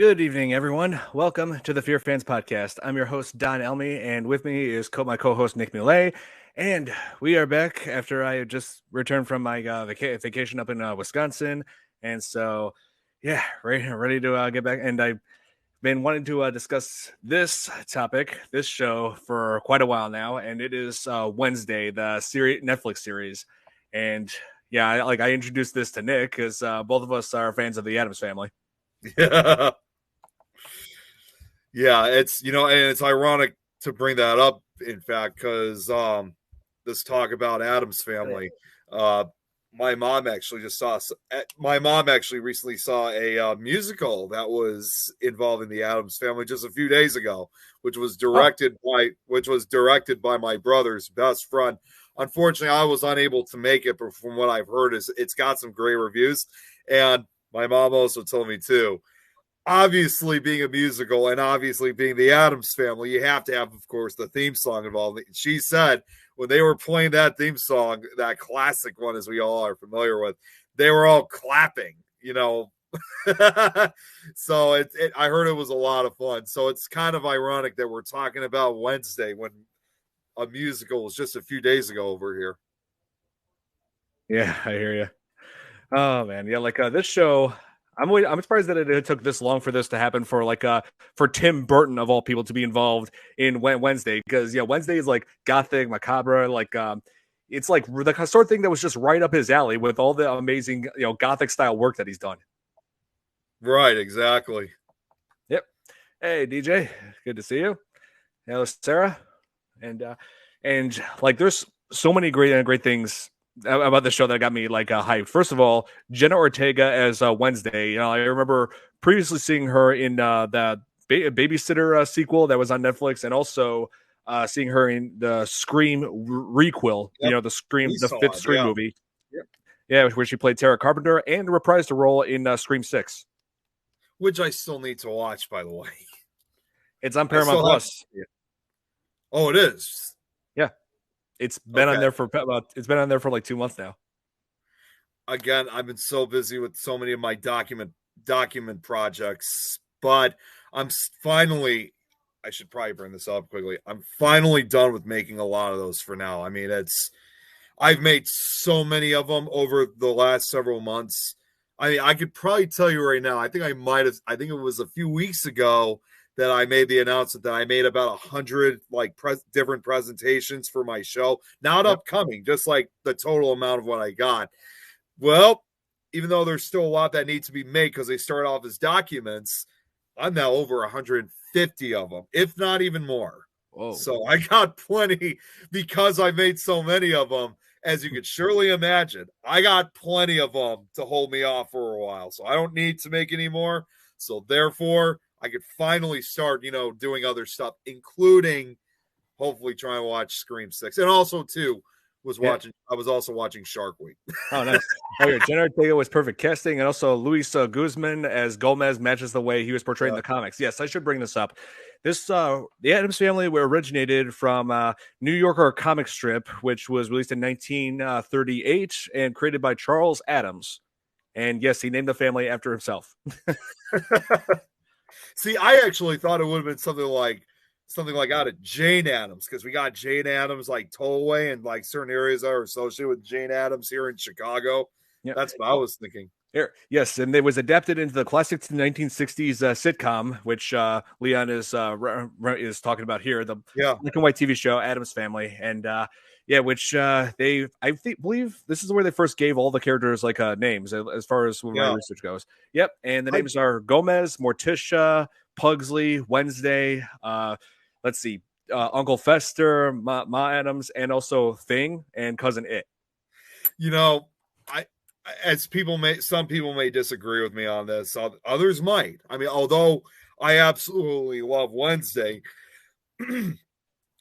Good evening, everyone. Welcome to the FearFans podcast. I'm your host, Don Elmy, and with me is my co-host, Nick Millet. And we are back after I just returned from my vacation up in Wisconsin. And so, yeah, ready to get back. And I've been wanting to discuss this topic, this show, for quite a while now. And it is Wednesday, the Netflix series. And yeah, I introduced this to Nick because both of us are fans of the Addams Family. Yeah. Yeah, and it's ironic to bring that up, in fact, because this talk about Addams Family. Uh, my mom actually recently saw a musical that was involving the Addams Family just a few days ago, which was directed by my brother's best friend. Unfortunately, I was unable to make it, but from what I've heard, it's got some great reviews, and my mom also told me too. Obviously, being a musical and obviously being the Addams Family, you have to have, of course, the theme song involved. She said when they were playing that theme song, that classic one, as we all are familiar with, they were all clapping, So I heard it was a lot of fun. So it's kind of ironic that we're talking about Wednesday when a musical was just a few days ago over here. Yeah, I hear you. Oh man, yeah, this show. I'm surprised that it took this long for this to happen for Tim Burton of all people to be involved in Wednesday, because Wednesday is like gothic, macabre, it's like the sort of thing that was just right up his alley with all the amazing gothic style work that he's done. Right, exactly. Yep. Hey DJ, good to see you. Hello Sarah, and there's so many great things about the show that got me hyped. First of all, Jenna Ortega as Wednesday. I remember previously seeing her in the Babysitter sequel that was on Netflix, and also seeing her in the Scream requel. Yep. The fifth Scream movie. Yep. Yeah, where she played Tara Carpenter and reprised a role in Scream 6, which I still need to watch, by the way. It's on Paramount Plus. Oh, it is. Yeah. It's been on there for like 2 months now. Again, I've been so busy with so many of my document projects, but I'm finally. I should probably bring this up quickly. I'm finally done with making a lot of those for now. I mean, I've made so many of them over the last several months. I mean, I could probably tell you right now. I think it was a few weeks ago that I made the announcement that I made about 100 different presentations for my show. Not upcoming, just like the total amount of what I got. Well, even though there's still a lot that need to be made because they start off as documents, I'm now over 150 of them, if not even more. Whoa. So I got plenty because I made so many of them. As you could surely imagine, I got plenty of them to hold me off for a while. So I don't need to make any more. So therefore, I could finally start, doing other stuff, including hopefully trying to watch Scream 6. And also, too, I was also watching Shark Week. Oh, nice. Oh, yeah. Jenna Ortega was perfect casting. And also Luis Guzman as Gomez matches the way he was portrayed in the comics. Yes, I should bring this up. The Addams Family were originated from New Yorker comic strip, which was released in 1938 and created by Charles Addams. And yes, he named the family after himself. See, I actually thought it would have been something like out of Jane Addams, because we got Jane Addams like Tollway and like certain areas that are associated with Jane Addams here in Chicago. Yep. That's what I was thinking. Yes, and it was adapted into the classic 1960s sitcom, which Leon is talking about here, the black and white TV show Addams Family, and which believe this is where they first gave all the characters names as far as my research goes. Yep, and the names are Gomez, Morticia, Pugsley, Wednesday. Let's see, Uncle Fester, Ma Addams, and also Thing and Cousin It. Some people may disagree with me on this. Others might. I mean, although I absolutely love Wednesday,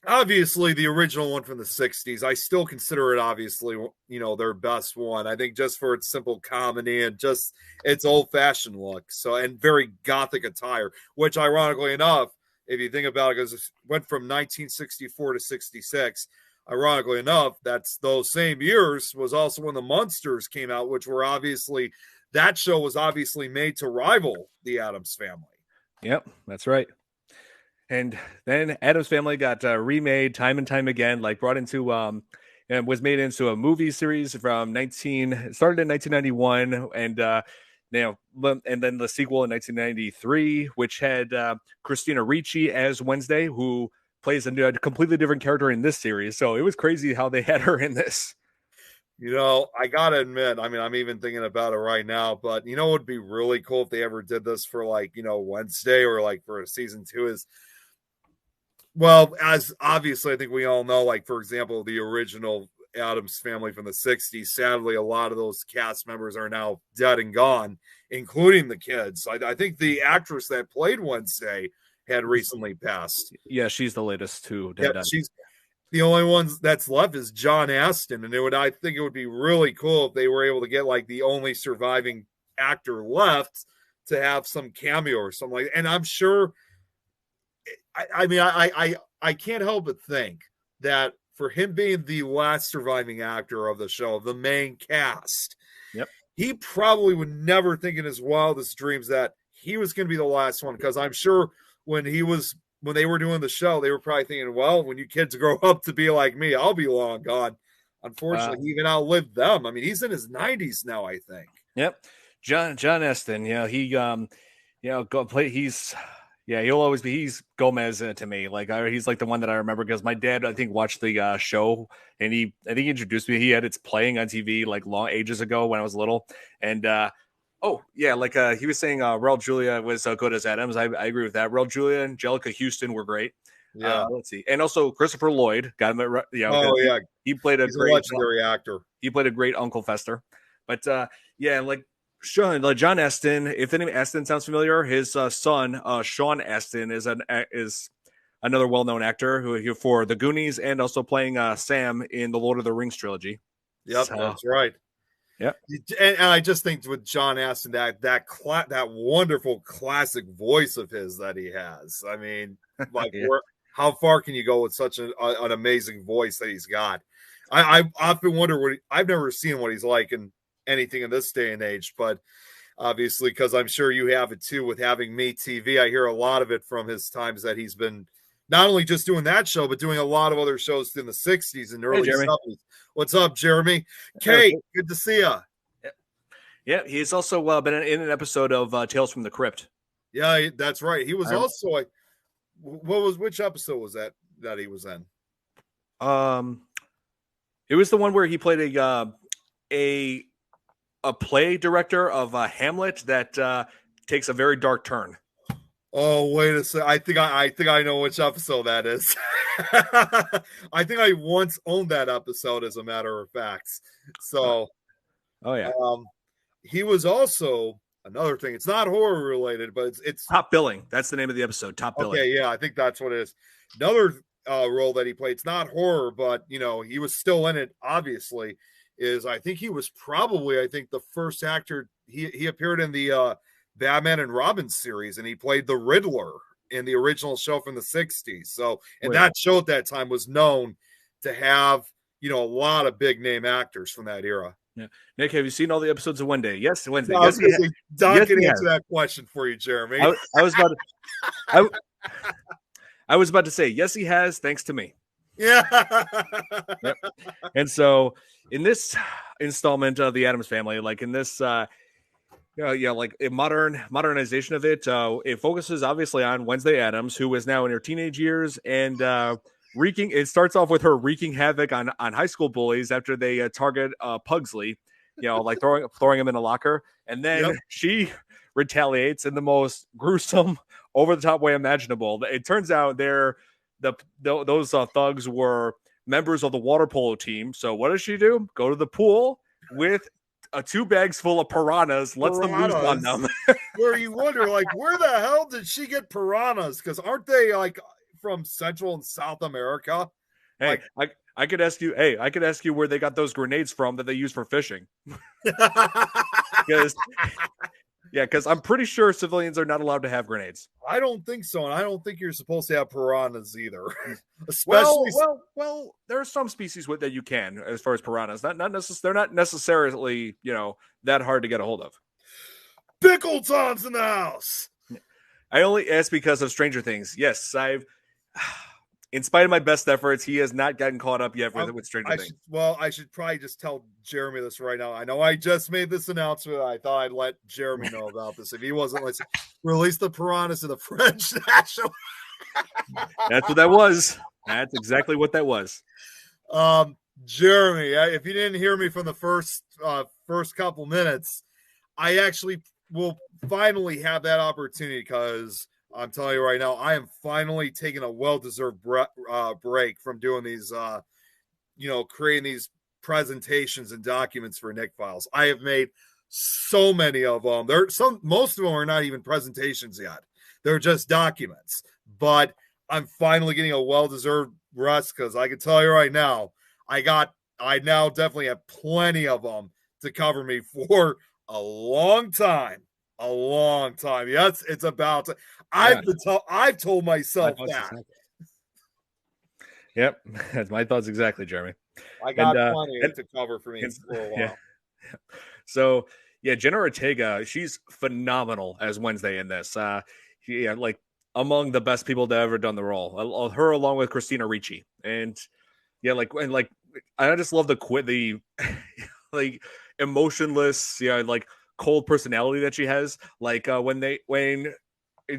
obviously the original one from the 60s, I still consider it obviously, their best one. I think just for its simple comedy and just its old-fashioned look. So, and very gothic attire, which ironically enough, if you think about it, because it went from 1964 to 66, ironically enough, that's those same years was also when the Munsters came out, which were that show was obviously made to rival the Addams Family. Yep, that's right. And then Adam's Family got remade time and time again, like brought into and was made into a movie series from 19 it started in 1991 and and then the sequel in 1993 which had Christina Ricci as Wednesday, who plays a completely different character in this series. So it was crazy how they had her in this. I gotta admit, I mean, I'm even thinking about it right now, but it would be really cool if they ever did this for like, Wednesday or like for season 2 is, well, as obviously I think we all know, like for example, the original Adams Family from the 60s, sadly, a lot of those cast members are now dead and gone, including the kids. I think the actress that played Wednesday had recently passed. Yeah, she's the latest to Yep, die. she's the only ones that's left is John Aston, and I think it would be really cool if they were able to get like the only surviving actor left to have some cameo or something like that. And I'm sure, I can't help but think that for him being the last surviving actor of the show, the main cast, Yep. he probably would never think in his wildest dreams that he was going to be the last one, because I'm sure when they were doing the show, they were probably thinking, well, when you kids grow up to be like me, I'll be long gone. Unfortunately, he even outlived them. I mean, he's in his 90s now, I think. Yep. John Eston, he go play he'll always be he's Gomez to me. Like he's like the one that I remember because my dad I think watched the show and I think he introduced me. He had it's playing on TV like long ages ago when I was little. And he was saying Raul Julia was good as Adams. I agree with that. Raul Julia and Angelica Houston were great. Yeah. Let's see. And also Christopher Lloyd got him yeah. He played He's a legendary actor. He played a great Uncle Fester. But John Aston, if the name Aston sounds familiar, his son, Sean Aston, is another well-known actor who for The Goonies and also playing Sam in the Lord of the Rings trilogy. Yep, that's right. Yeah, and I just think with John Aston, that wonderful classic voice of his that he has. I mean, like, how far can you go with such an amazing voice that he's got? I often wonder I've never seen what he's like in anything in this day and age, but obviously, because I'm sure you have it too with having Me TV, I hear a lot of it from his times that he's been not only just doing that show, but doing a lot of other shows in the 60s and early 70s. What's up, Jeremy? Kate, good to see you. Yeah, he's also been in an episode of Tales from the Crypt. Yeah, that's right. He was also which episode was that he was in? It was the one where he played a play director of Hamlet that takes a very dark turn. Oh, wait a second. I think I know which episode that is. I think I once owned that episode, as a matter of fact. So, he was also another thing. It's not horror related, but it's Top Billing. That's the name of the episode. Top Billing. Okay, yeah, I think that's what it is. Another role that he played. It's not horror, but he was still in it. Obviously, I think he was probably the first actor. He appeared in the Batman and Robin series, and he played the Riddler in the original show from the 60s. So, and that show at that time was known to have a lot of big name actors from that era. Yeah, Nick, have you seen all the episodes of Wednesday? Yes, Wednesday. No, yes, Don can answer that question for you, Jeremy. I was about to, I was about to say yes, he has, thanks to me. Yeah. Yep. And so in this installment of the Addams Family, like in this, like a modernization of it, it focuses obviously on Wednesday Addams, who is now in her teenage years and it starts off with her wreaking havoc on high school bullies after they target Pugsley, like throwing him in a locker, and then she retaliates in the most gruesome, over the top way imaginable. It turns out those thugs were members of the water polo team. So what does she do? Go to the pool with 2 bags full of piranhas, lets them loose on them. Where you wonder, like, where the hell did she get piranhas? Because aren't they like from Central and South America? Hey, I could ask you. Hey, I could ask you where they got those grenades from that they use for fishing. Because I'm pretty sure civilians are not allowed to have grenades. I don't think so, and I don't think you're supposed to have piranhas either. Especially, well, there are some species that you can, as far as piranhas. They're not necessarily that hard to get a hold of. Pickleton's in the house. I only asked because of Stranger Things. Yes, in spite of my best efforts, he has not gotten caught up yet with Stranger Things. I should probably just tell Jeremy this right now. I know I just made this announcement. I thought I'd let Jeremy know about this if he wasn't listening. Release the piranhas to the French national. That's what that was. That's exactly what that was. Jeremy, if you didn't hear me from the first couple minutes, I actually will finally have that opportunity because I'm telling you right now, I am finally taking a well-deserved break from doing these, creating these presentations and documents for Nick Files. I have made so many of them. Most of them are not even presentations yet. They're just documents. But I'm finally getting a well-deserved rest because I can tell you right now, I now definitely have plenty of them to cover me for a long time. A long time. Yes, it's about to. I've told myself that. Exactly. Yep, that's my thoughts exactly, Jeremy. I got plenty to cover for me for a while. Yeah. So yeah, Jenna Ortega, she's phenomenal as Wednesday in this. Like among the best people to ever done the role. Her along with Christina Ricci, and I just love the like emotionless, like cold personality that she has. Like when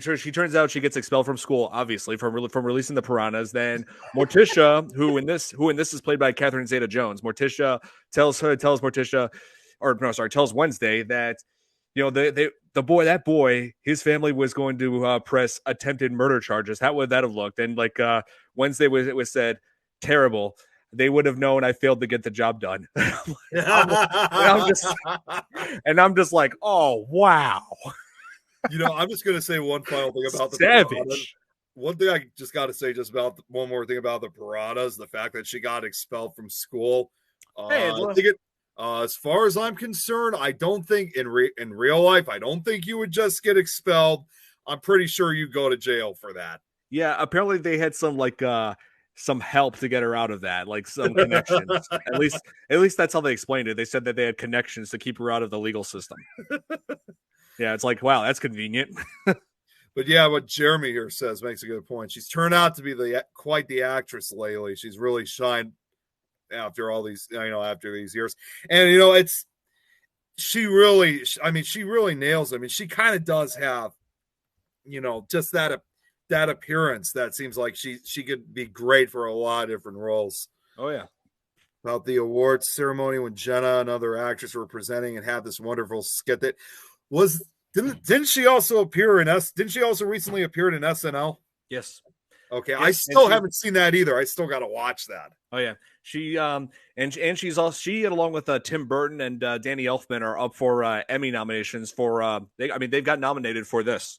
she turns out she gets expelled from school, obviously from releasing the piranhas. Then Morticia, who in this is played by Catherine Zeta-Jones, tells Wednesday that the boy, his family was going to press attempted murder charges. How would that have looked? And Wednesday was said, terrible. They would have known I failed to get the job done. I'm just like, oh wow. I'm just going to say one final thing about the Savage. Piranhas. One thing I just got to say about one more thing about the Piranhas, the fact that she got expelled from school. As far as I'm concerned, I don't think in real life, I don't think you would just get expelled. I'm pretty sure you go to jail for that. Yeah, apparently they had some help to get her out of that, like some connections. at least that's how they explained it. They said that they had connections to keep her out of the legal system. Yeah, it's like, wow, that's convenient. But yeah, what Jeremy here says makes a good point. She's turned out to be quite the actress lately. She's really shined after all these, after these years. And she really nails it. I mean, she kind of does have, just that appearance that seems like she could be great for a lot of different roles. Oh yeah. About the awards ceremony when Jenna and other actors were presenting and had this wonderful skit that was didn't she also appear in didn't she also recently appeared in SNL? Yes. Okay. Yes, I still haven't seen that either. I still got to watch that. Oh yeah. She and she's also along with Tim Burton and Danny Elfman are up for Emmy nominations for they've got nominated for this.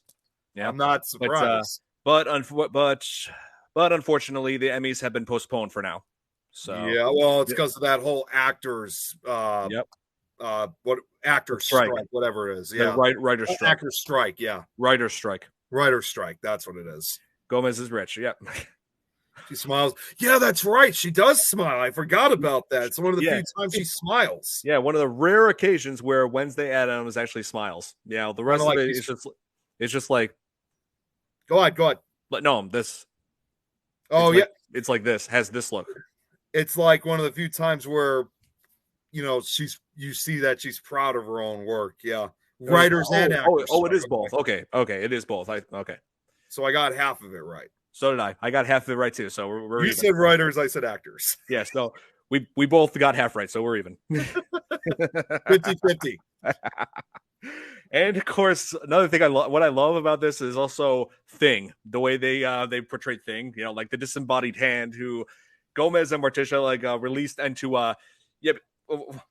Yeah. I'm not surprised. But unfortunately the Emmys have been postponed for now. So yeah, well, it's because of that whole actors what actor strike, whatever it is. Yeah. Writer strike. Actor strike, yeah. Writer strike. That's what it is. Gomez is rich. Yep. She smiles. Yeah, that's right. She does smile. I forgot about that. It's one of the few times she smiles. Yeah, one of the rare occasions where Wednesday Addams actually smiles. Yeah, the rest of it is it's just like Go ahead. But no, this. Oh yeah, it's like this has this look. It's like one of the few times where, you see that she's proud of her own work. Yeah, writers and actors. Oh, it is both. Okay, it is both. Okay. So I got half of it right. So did I. I got half of it right too. So we're you even. Said writers, I said actors. Yeah. So we both got half right. So we're even. 50-50. And of course, another thing what I love about this is also Thing, the way they portray Thing, like the disembodied hand who Gomez and Morticia released into I'm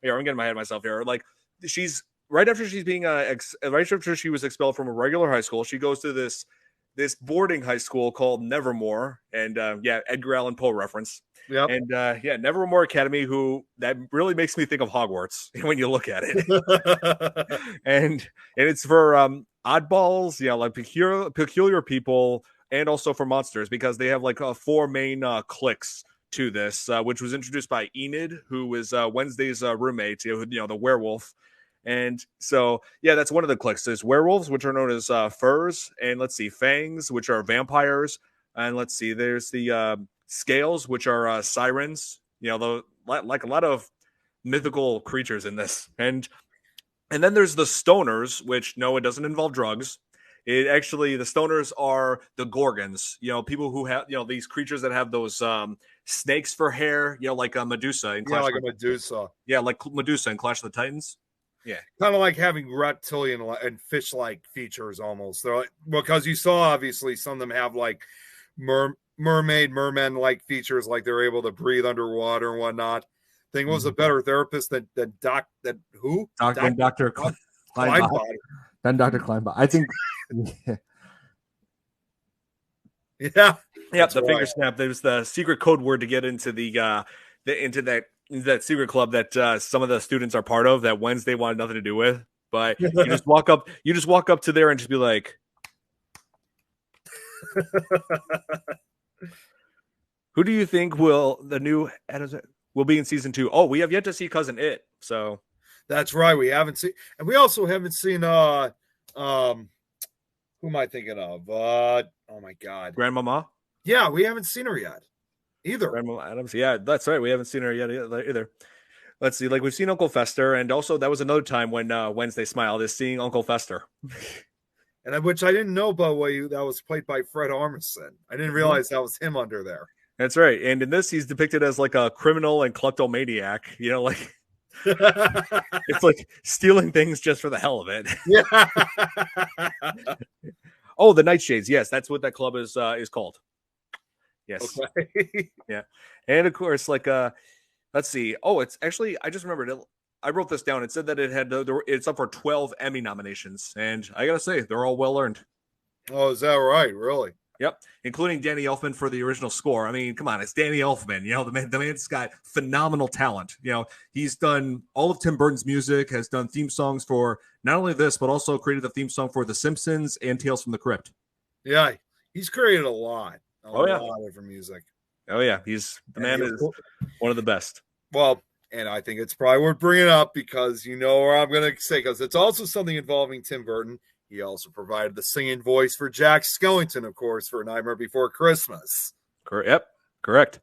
getting my head myself here. Like she's right after she was expelled from a regular high school, she goes to this boarding high school called Nevermore, and Edgar Allan Poe reference. Yep. And Nevermore Academy, who that really makes me think of Hogwarts when you look at it. and it's for oddballs, like peculiar people, and also for monsters, because they have like 4 main cliques to this, which was introduced by Enid, who is Wednesday's roommate, the werewolf. And so, yeah, that's one of the cliques. There's werewolves, which are known as furs, and let's see, fangs, which are vampires, and let's see, there's the scales, which are sirens. You know, like a lot of mythical creatures in this, and then there's the stoners, which no, it doesn't involve drugs. It actually, the stoners are the gorgons. You know, people who have, you know, these creatures that have those snakes for hair. You know, like a Medusa in Yeah, Clash. like a Medusa. Yeah, like Medusa in Clash of the Titans. Yeah, Kind of like having reptilian and fish-like features almost. They're like, because you saw obviously some of them have like merman-like features, like they're able to breathe underwater and whatnot. Thing was a better therapist than Dr. Kleinbot. Then Dr. Kleinbot. I think. Yeah. Yep, the finger snap. There's the secret code word to get into into that secret club that some of the students are part of that Wednesday wanted nothing to do with. But you just walk up to there and just be like, who do you think will be in season 2? Oh, we have yet to see Cousin It. So that's right. We haven't seen, and we also haven't seen who am I thinking of? Oh my God. Grandmama? Yeah, we haven't seen her yet either. Grandmama Adams. Yeah, that's right. We haven't seen her yet either. Let's see. Like, we've seen Uncle Fester, and also that was another time when Wednesday smiled, is seeing Uncle Fester. And which I didn't know, by the way, that was played by Fred Armisen. I didn't realize that was him under there. That's right. And in this, he's depicted as like a criminal and kleptomaniac. You know, like it's like stealing things just for the hell of it. Yeah. Oh, the Nightshades. Yes, that's what that club is called. Yes. Okay. Yeah. And of course, like let's see. Oh, it's actually, I just remembered it. I wrote this down. It said that it's up for 12 Emmy nominations, and I gotta say, they're all well earned. Oh, is that right? Really? Yep, including Danny Elfman for the original score. I mean, come on, it's Danny Elfman. You know, the man's got phenomenal talent. You know, he's done all of Tim Burton's music, has done theme songs for not only this, but also created the theme song for The Simpsons and Tales from the Crypt. Yeah, he's created a lot. A lot of different music. Oh yeah, the man is one of the best. Well, and I think it's probably worth bringing up because you know where I'm going to say, because it's also something involving Tim Burton. He also provided the singing voice for Jack Skellington, of course, for Nightmare Before Christmas. Yep, correct.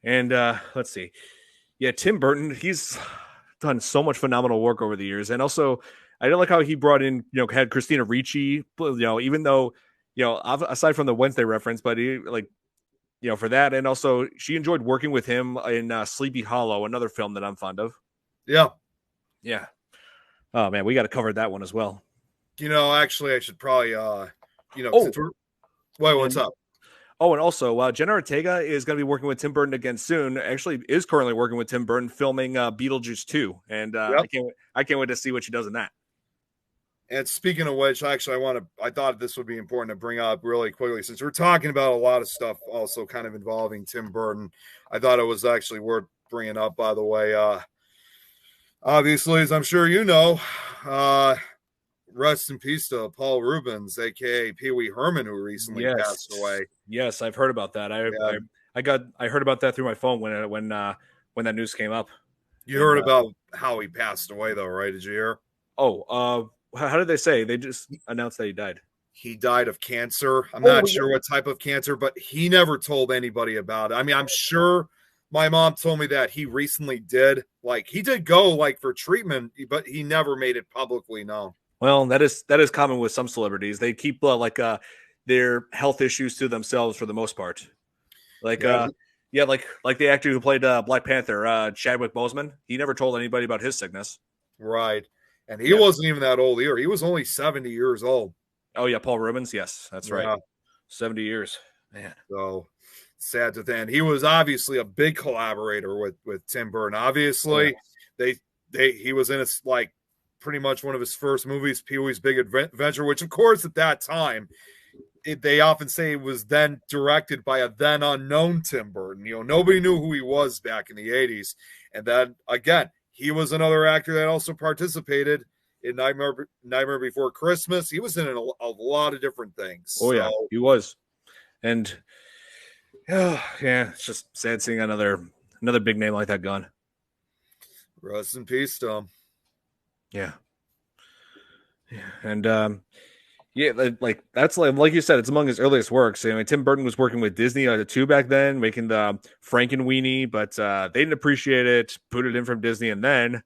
And let's see. Yeah, Tim Burton, he's done so much phenomenal work over the years. And also, I didn't like how he brought in, had Christina Ricci, even though, aside from the Wednesday reference, but he, for that. And also, she enjoyed working with him in Sleepy Hollow, another film that I'm fond of. Yeah. Yeah. Oh, man, we got to cover that one as well. Actually, I should probably, what's up? Oh, and also, Jenna Ortega is going to be working with Tim Burton again soon. Actually, is currently working with Tim Burton filming Beetlejuice 2. And I can't wait to see what she does in that. And speaking of which, actually, I thought this would be important to bring up really quickly, since we're talking about a lot of stuff also kind of involving Tim Burton. I thought it was actually worth bringing up, by the way. Obviously, as I'm sure you know, rest in peace to Paul Rubens, aka Pee Wee Herman, who recently passed away. Yes, I've heard about that. I heard about that through my phone when that news came up. You heard about how he passed away, though, right? Did you hear? Oh, how did they say? They just announced that he died. He died of cancer. I'm not sure what type of cancer, but he never told anybody about it. I mean, I'm sure my mom told me that he recently did. Like, he did go for treatment, but he never made it publicly known. Well, that is common with some celebrities. They keep their health issues to themselves for the most part. Like the actor who played Black Panther, Chadwick Boseman. He never told anybody about his sickness. Right. And he wasn't even that old either. He was only 70 years old. Oh, yeah, Paul Rubens. Yes, that's right. 70 years. Man. So sad to think. He was obviously a big collaborator with Tim Burton. Obviously, he was in pretty much one of his first movies, Pee-wee's Big Adventure, which, of course, at that time, they often say it was then directed by a then unknown Tim Burton. Nobody knew who he was back in the 80s. And then, again, he was another actor that also participated in Nightmare Before Christmas. He was in a lot of different things. Oh, yeah, he was. And, it's just sad seeing another big name like that gone. Rest in peace to him. Yeah. Yeah. And yeah, like that's like you said, it's among his earliest works. I mean, Tim Burton was working with Disney too back then, making the Frankenweenie, but they didn't appreciate it, put it in from Disney, and then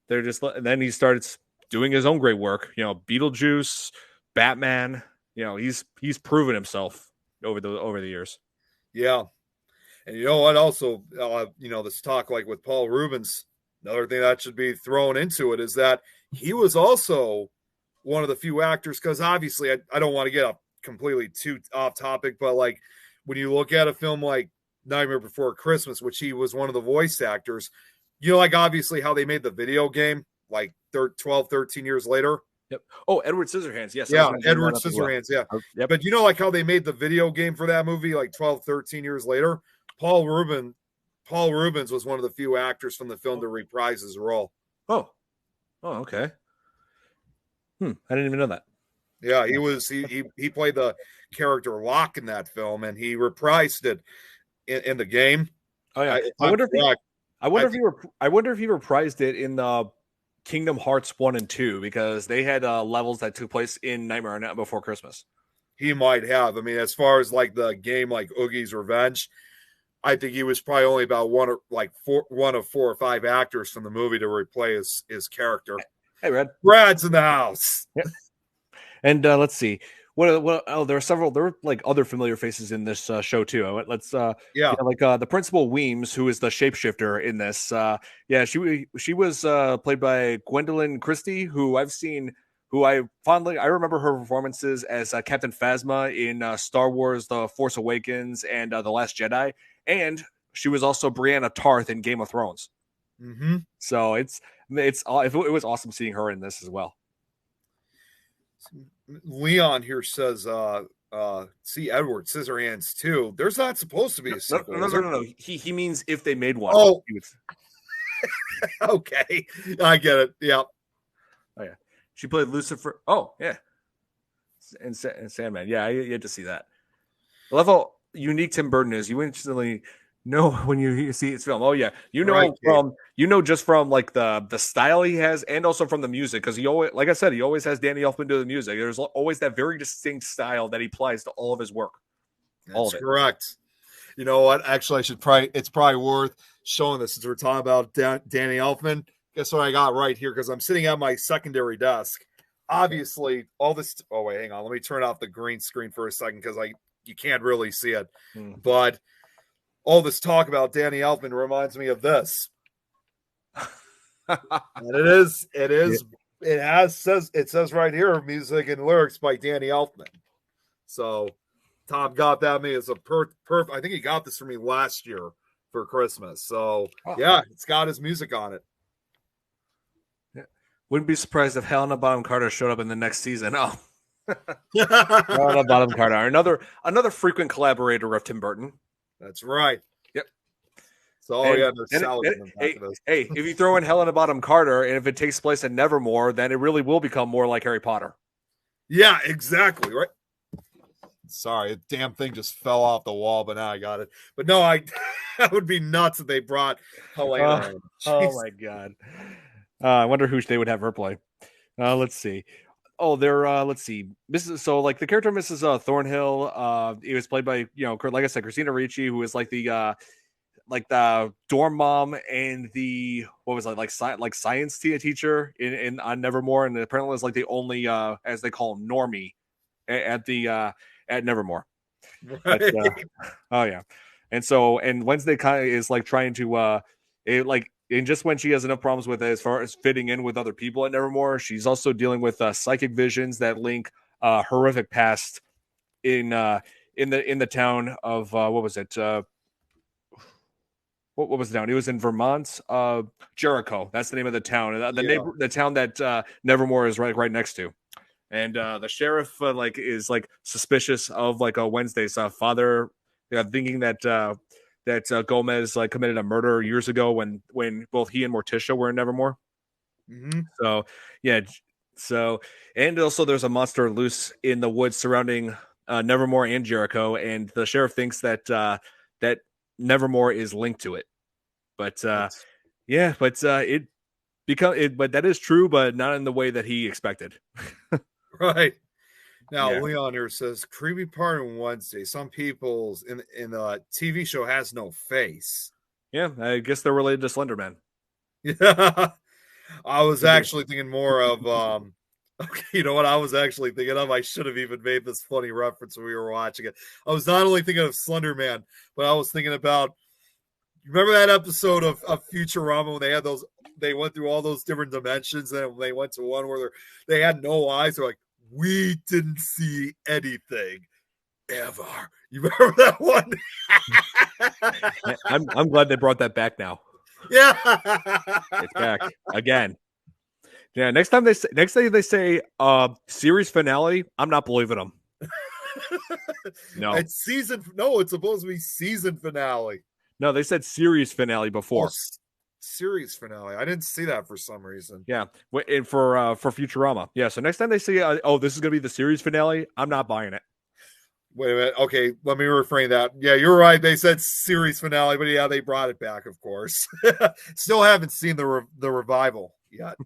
and then he starts doing his own great work. Beetlejuice, Batman. He's proven himself over the years. Yeah. And you know what? Also, this talk like with Paul Rubens, another thing that should be thrown into it is that he was also one of the few actors, because obviously I don't want to get up completely too off topic, but like when you look at a film like Nightmare Before Christmas, which he was one of the voice actors, like obviously how they made the video game like 12, 13 years later. Yep. Oh, Edward Scissorhands. Yes, I was Yeah, going to bring Edward that up as well. Scissorhands. Yeah. Yep. But like how they made the video game for that movie like 12, 13 years later? Paul Rubens was one of the few actors from the film to reprise his role. Oh. Oh, okay. I didn't even know that. Yeah, he played the character Locke in that film, and he reprised it in the game. Oh yeah. I wonder if he reprised it in the Kingdom Hearts 1 and 2, because they had levels that took place in Nightmare Before Christmas. He might have. I mean, as far as like the game, like Oogie's Revenge, I think he was probably only about one of 4 or 5 actors from the movie to replay his character. Hey, Brad's in the house. Yep. And let's see. There were like other familiar faces in this show too. Let's like the principal Weems, who is the shapeshifter in this. She was played by Gwendolyn Christie, who I remember her performances as Captain Phasma in Star Wars: The Force Awakens and The Last Jedi, and she was also Brianna Tarth in Game of Thrones. Mm-hmm. So it was awesome seeing her in this as well. Leon here says, see Edward Scissorhands too. There's not supposed to be a sequel. No. He means if they made one. Oh, okay. I get it. Yeah. Oh yeah. She played Lucifer. Oh yeah. And Sandman. Yeah, I get to see that. I love how unique Tim Burton is. You instantly know when you see his film. Oh yeah, just from like the style he has, and also from the music, because he always, like I said, he always has Danny Elfman do the music. There's always that very distinct style that he applies to all of his work. That's correct. You know what? Actually, it's probably worth showing this since we're talking about Danny Elfman. Guess what I got right here, because I'm sitting at my secondary desk. Obviously, all this. Oh wait, hang on. Let me turn off the green screen for a second, because you can't really see it, but all this talk about Danny Elfman reminds me of this. And it says right here, music and lyrics by Danny Elfman. So Tom got that me as a I think he got this for me last year for Christmas. So yeah, it's got his music on it. Yeah. Wouldn't be surprised if Helena Bonham Carter showed up in the next season. Oh. Helena Bonham Carter, another frequent collaborator of Tim Burton. That's right. Yep. So, hey, if you throw in Helena Bonham Carter, and if it takes place in Nevermore, then it really will become more like Harry Potter. Yeah, exactly. Right. Sorry, a damn thing just fell off the wall, but now I got it. But no, that would be nuts if they brought Helena. Oh my god. I wonder who they would have her play. Let's see. Oh, let's see. The character Mrs. Thornhill, it was played by, like I said, Christina Ricci, who is like the dorm mom and the, what was it, like science teacher on Nevermore, and apparently is like the only as they call him, normie at Nevermore. Right. But, oh yeah. And Wednesday kind of is like trying to and just when she has enough problems with it as far as fitting in with other people at Nevermore, she's also dealing with psychic visions that link horrific past in the town of what was it? What was the town? It was in Vermont, Jericho. That's the name of the town. The town that Nevermore is right next to. And the sheriff is suspicious of a Wednesday's father, thinking that Gomez committed a murder years ago when both he and Morticia were in Nevermore. Mm-hmm. So yeah, and also there's a monster loose in the woods surrounding Nevermore and Jericho, and the sheriff thinks that Nevermore is linked to it. But it but that is true, but not in the way that he expected. Right. Now, Yeah. Leon here says, creepy part on Wednesday. Some people's in the TV show has no face. Yeah, I guess they're related to Slender Man. Yeah. I was Could be. actually thinking more of okay, you know what I was actually thinking of? I should have even made this funny reference when we were watching it. I was not only thinking of Slender Man, but I was thinking about, remember that episode of Futurama when they went through all those different dimensions, and they went to one where they had no eyes. They're like, we didn't see anything ever. You remember that one? Yeah, I'm glad they brought that back now. Yeah. It's back again. Yeah, next time they say series finale, I'm not believing them. No. It's supposed to be season finale. No, they said series finale before. Series finale. I didn't see that for some reason. Yeah, and for Futurama. Yeah, so next time they say, this is gonna be the series finale, I'm not buying it. Wait a minute. Okay, let me reframe that. Yeah, you're right. They said series finale, but yeah, they brought it back, of course. Still haven't seen the revival yet.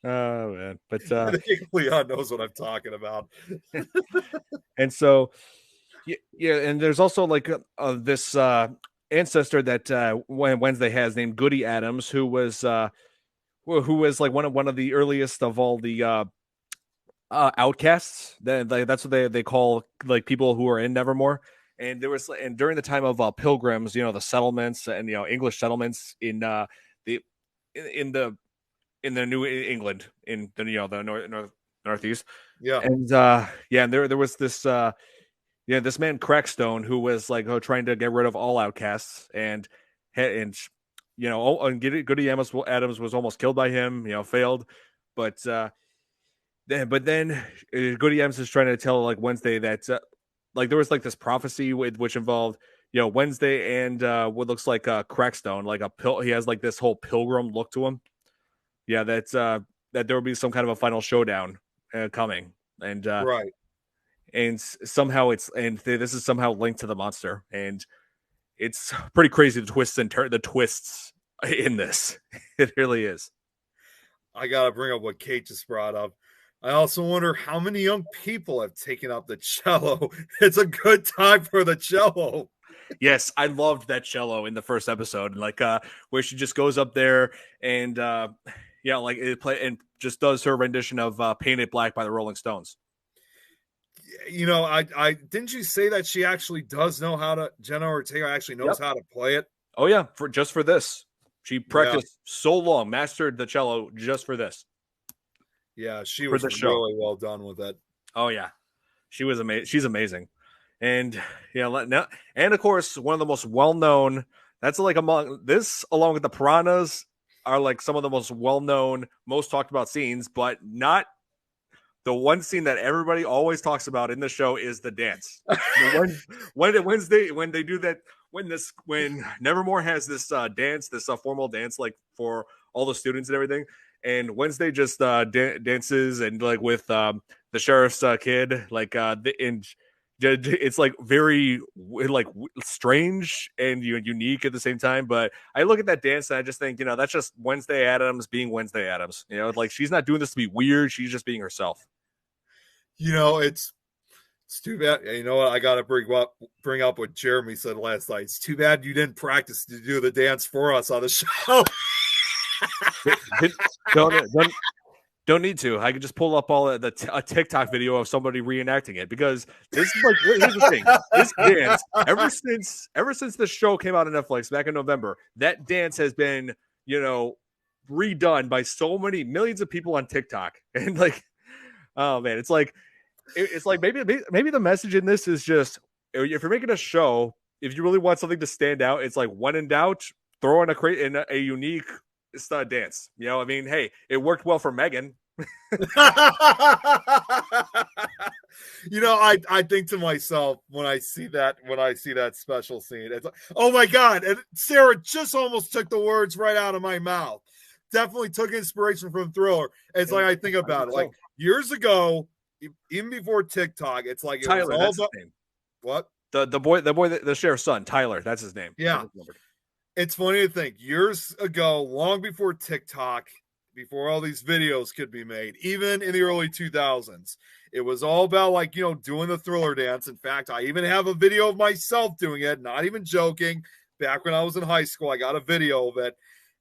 Oh man, but I think Leon knows what I'm talking about. And so yeah, and there's also like this ancestor that Wednesday has named Goody Adams, who was like one of the earliest of all the outcasts. That's what they call like people who are in Nevermore. And during the time of pilgrims, the settlements and English settlements in the New England, in the the northeast. Yeah. And and there was this this man Crackstone who was like trying to get rid of all outcasts, and Goody Adams was almost killed by him, failed, but then Goody Adams is trying to tell like Wednesday that like there was like this prophecy which involved Wednesday and what looks like a Crackstone, like he has like this whole pilgrim look to him. Yeah, that there will be some kind of a final showdown coming, and right. And somehow this is somehow linked to the monster, and it's pretty crazy the twists in this. It really is. I gotta bring up what Kate just brought up. I also wonder how many young people have taken up the cello. It's a good time for the cello. Yes, I loved that cello in the first episode, like where she just goes up there and like it play and just does her rendition of "Painted Black" by the Rolling Stones. I didn't you say that she actually does know how to, Jenna Ortega actually knows how to play it? Oh yeah, for this. She practiced so long, mastered the cello just for this. Yeah, she was really well done with it. Oh yeah, she was amazing. She's amazing, and and of course one of the most well known. That's like among this, along with the Piranhas, are like some of the most well known, most talked about scenes, but not the one scene that everybody always talks about in the show is the dance. Wednesday when they do that, when Nevermore has this dance, this formal dance, like for all the students and everything, and Wednesday just dances and like with the sheriff's kid, like it's like very like strange and unique at the same time. But I look at that dance and I just think, that's just Wednesday Addams being Wednesday Addams. Like she's not doing this to be weird. She's just being herself. It's too bad. You know what? I got to bring up what Jeremy said last night. It's too bad you didn't practice to do the dance for us on the show. Don't need to. I could just pull up a TikTok video of somebody reenacting it, because this is like, here's the thing. This dance, ever since the show came out on Netflix back in November, that dance has been, redone by so many millions of people on TikTok. And like, oh man, it's like maybe the message in this is just, if you're making a show, if you really want something to stand out, it's like, when in doubt, throw in a unique dance. Hey, it worked well for Megan. I think to myself when I see that special scene, it's like, oh my god, and Sarah just almost took the words right out of my mouth. Definitely took inspiration from Thriller. It's like, I think about it, like years ago, even before TikTok, it's like Tyler, that's his name. What? The boy, the sheriff's son, Tyler, that's his name. Yeah. It's funny to think years ago, long before TikTok, before all these videos could be made, even in the early 2000s, it was all about like, doing the Thriller dance. In fact, I even have a video of myself doing it, not even joking. Back when I was in high school, I got a video of it.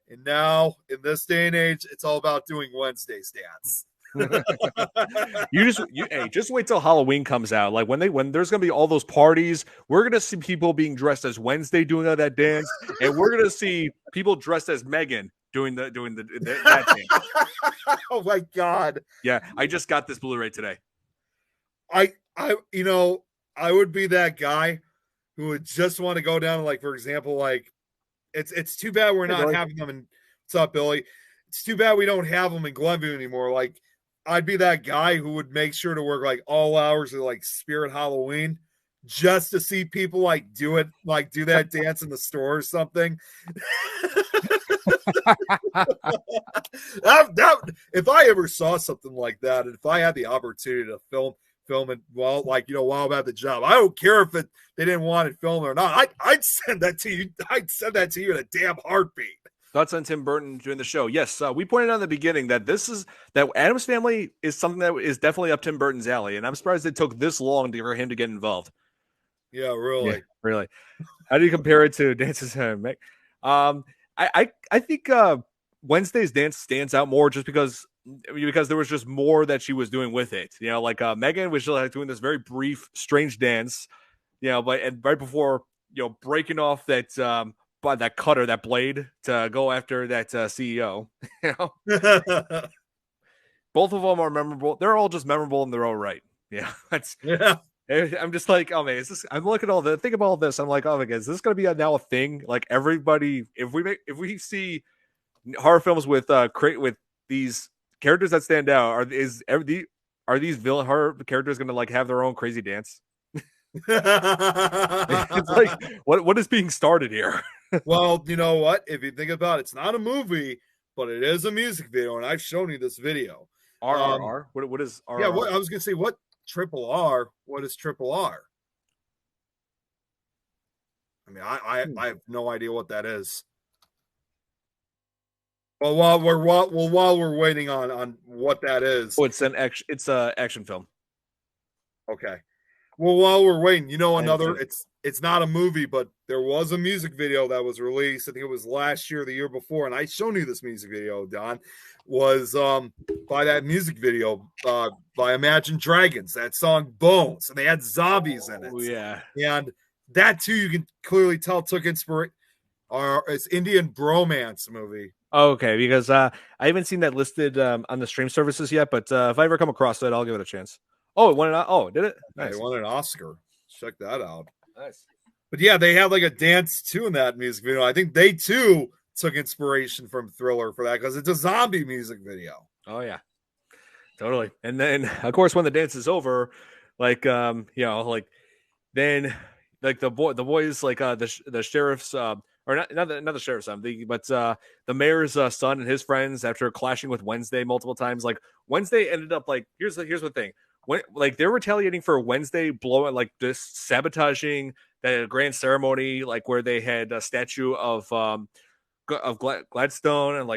And now, in this day and age, it's all about doing Wednesday's dance. Hey, just wait till Halloween comes out. Like when there's gonna be all those parties, we're gonna see people being dressed as Wednesday doing all that dance, and we're gonna see people dressed as Megan doing that dance. Oh my god. Yeah, I just got this Blu-ray today. I would be that guy who would just want to go down, like, for example, like, it's too bad we're Hey, not Billy. having them in. What's up, Billy? It's too bad we don't have them in Glenview anymore. Like, I'd be that guy who would make sure to work like all hours of like Spirit Halloween just to see people like do it, like do that dance in the store or something. If I ever saw something like that, and if I had the opportunity to film it while I'm at the job, I don't care if they didn't want it filmed or not. I'd send that to you. I'd send that to you in a damn heartbeat. Thoughts on Tim Burton during the show? Yes, we pointed out in the beginning that that Addams Family is something that is definitely up Tim Burton's alley, and I'm surprised it took this long for him to get involved. Yeah, really. Yeah, really. How do you compare it to Dances Meg? I think Wednesday's dance stands out more just because there was just more that she was doing with it. Like Megan was just like doing this very brief, strange dance. And right before breaking off that by that cutter, that blade to go after that CEO. Both of them are memorable. They're all just memorable in their own right. Yeah, yeah. I'm just like, oh man, is this? I'm looking at all the think about all this. I'm like, oh my god, is this gonna be now a thing? Like everybody, if we see horror films with with these characters that stand out, are these villain horror characters gonna like have their own crazy dance? It's like what is being started here? Well, you know what? If you think about it, it's not a movie, but it is a music video, and I've shown you this video. RRR. What is RRR? Yeah, I was gonna say, what triple R? What is triple R? I mean, I have no idea what that is. Well, while we're waiting on what that is. Oh, it's a action film. Okay. Well, while we're waiting, another, it's not a movie, but there was a music video that was released. I think it was last year, the year before, and I shown you this music video, Don, was by that music video by Imagine Dragons, that song Bones, and they had zombies in it. Oh, yeah. And that too, you can clearly tell took inspiration. It's Indian bromance movie. Okay, because I haven't seen that listed on the stream services yet, but if I ever come across it, I'll give it a chance. Oh, it won an did it? Nice. It won an Oscar. Check that out. Nice. But yeah, they had like a dance too in that music video. I think they too took inspiration from Thriller for that because it's a zombie music video. Oh yeah, totally. And then of course when the dance is over, like then like the boys like the sheriff's or not the sheriff's son, but the mayor's son and his friends, after clashing with Wednesday multiple times, like Wednesday ended up like here's the thing. When like they're retaliating for Wednesday blowing like this sabotaging that grand ceremony, like where they had a statue of Gladstone and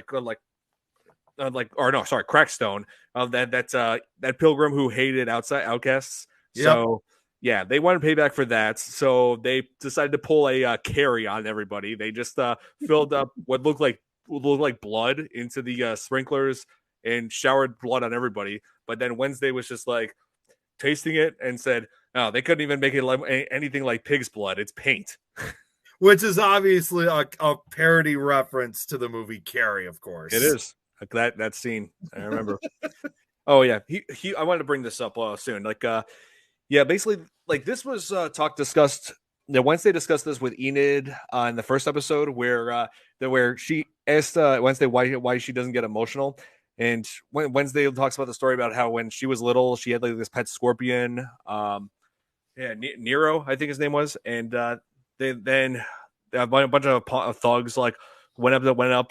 Crackstone of that pilgrim who hated outcasts. Yep. So yeah, they wanted payback for that. So they decided to pull a carry on everybody. They just filled up what looked like blood into the sprinklers and showered blood on everybody. But then Wednesday was just like tasting it and said, "Oh, they couldn't even make it like anything like pig's blood. It's paint." Which is obviously a parody reference to the movie Carrie, of course. It is. Like that scene. I remember. Oh yeah. I wanted to bring this up soon. Like basically like this was discussed. Wednesday discussed this with Enid in the first episode where she asked Wednesday why she doesn't get emotional. And when Wednesday talks about the story about how when she was little, she had like this pet scorpion. Nero, I think his name was. And then a bunch of thugs like went up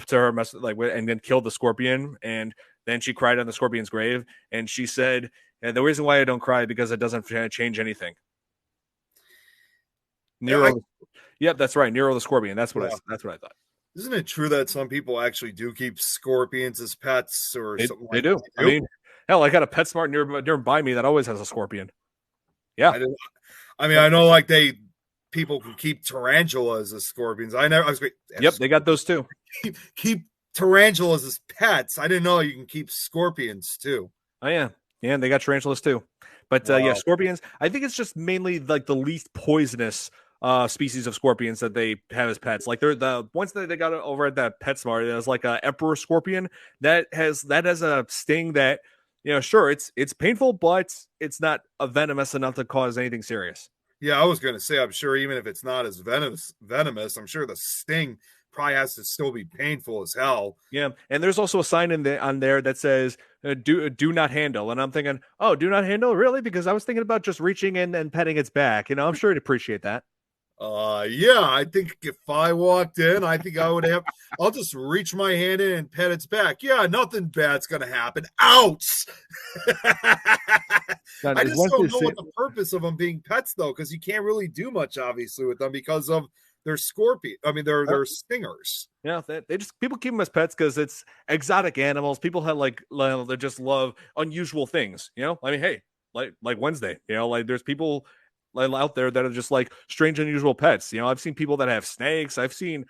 to her and then killed the scorpion. And then she cried on the scorpion's grave. And she said, the reason why I don't cry because it doesn't change anything. Nero. Yep, that's right. Nero the Scorpion. That's what Yeah. that's what I thought. Isn't it true that some people actually do keep scorpions as pets or something They like do. that? I mean, hell, I got a PetSmart nearby me that always has a scorpion. Yeah. I didn't. I mean, I know like people can keep tarantulas as scorpions. I was great. Yep, they got those too. Keep tarantulas as pets. I didn't know you can keep scorpions too. Oh yeah, yeah, they got tarantulas too. But yeah, Wow. scorpions. I think it's just mainly like the least poisonous species of scorpions that they have as pets. Like they're the ones that they got over at that PetSmart. There's like a emperor scorpion that has a sting that sure it's painful, but it's not venomous enough to cause anything serious. Yeah, I was going to say, I'm sure even if it's not as venomous, I'm sure the sting probably has to still be painful as hell. Yeah, and there's also a sign on there that says do not handle, and I'm thinking, oh, do not handle, really? Because I was thinking about just reaching in and petting its back. I'm sure it'd appreciate that. Yeah, I think if I walked in, I think I would have. I'll just reach my hand in and pet its back. Yeah, nothing bad's gonna happen. Ouch! God, I just don't know what the purpose of them being pets though, because you can't really do much obviously with them because of their scorpion. I mean, their stingers. Yeah, they just people keep them as pets because it's exotic animals. People have they just love unusual things. I mean, hey, like Wednesday. Like there's people out there that are just like strange, unusual pets. I've seen people that have snakes. I've seen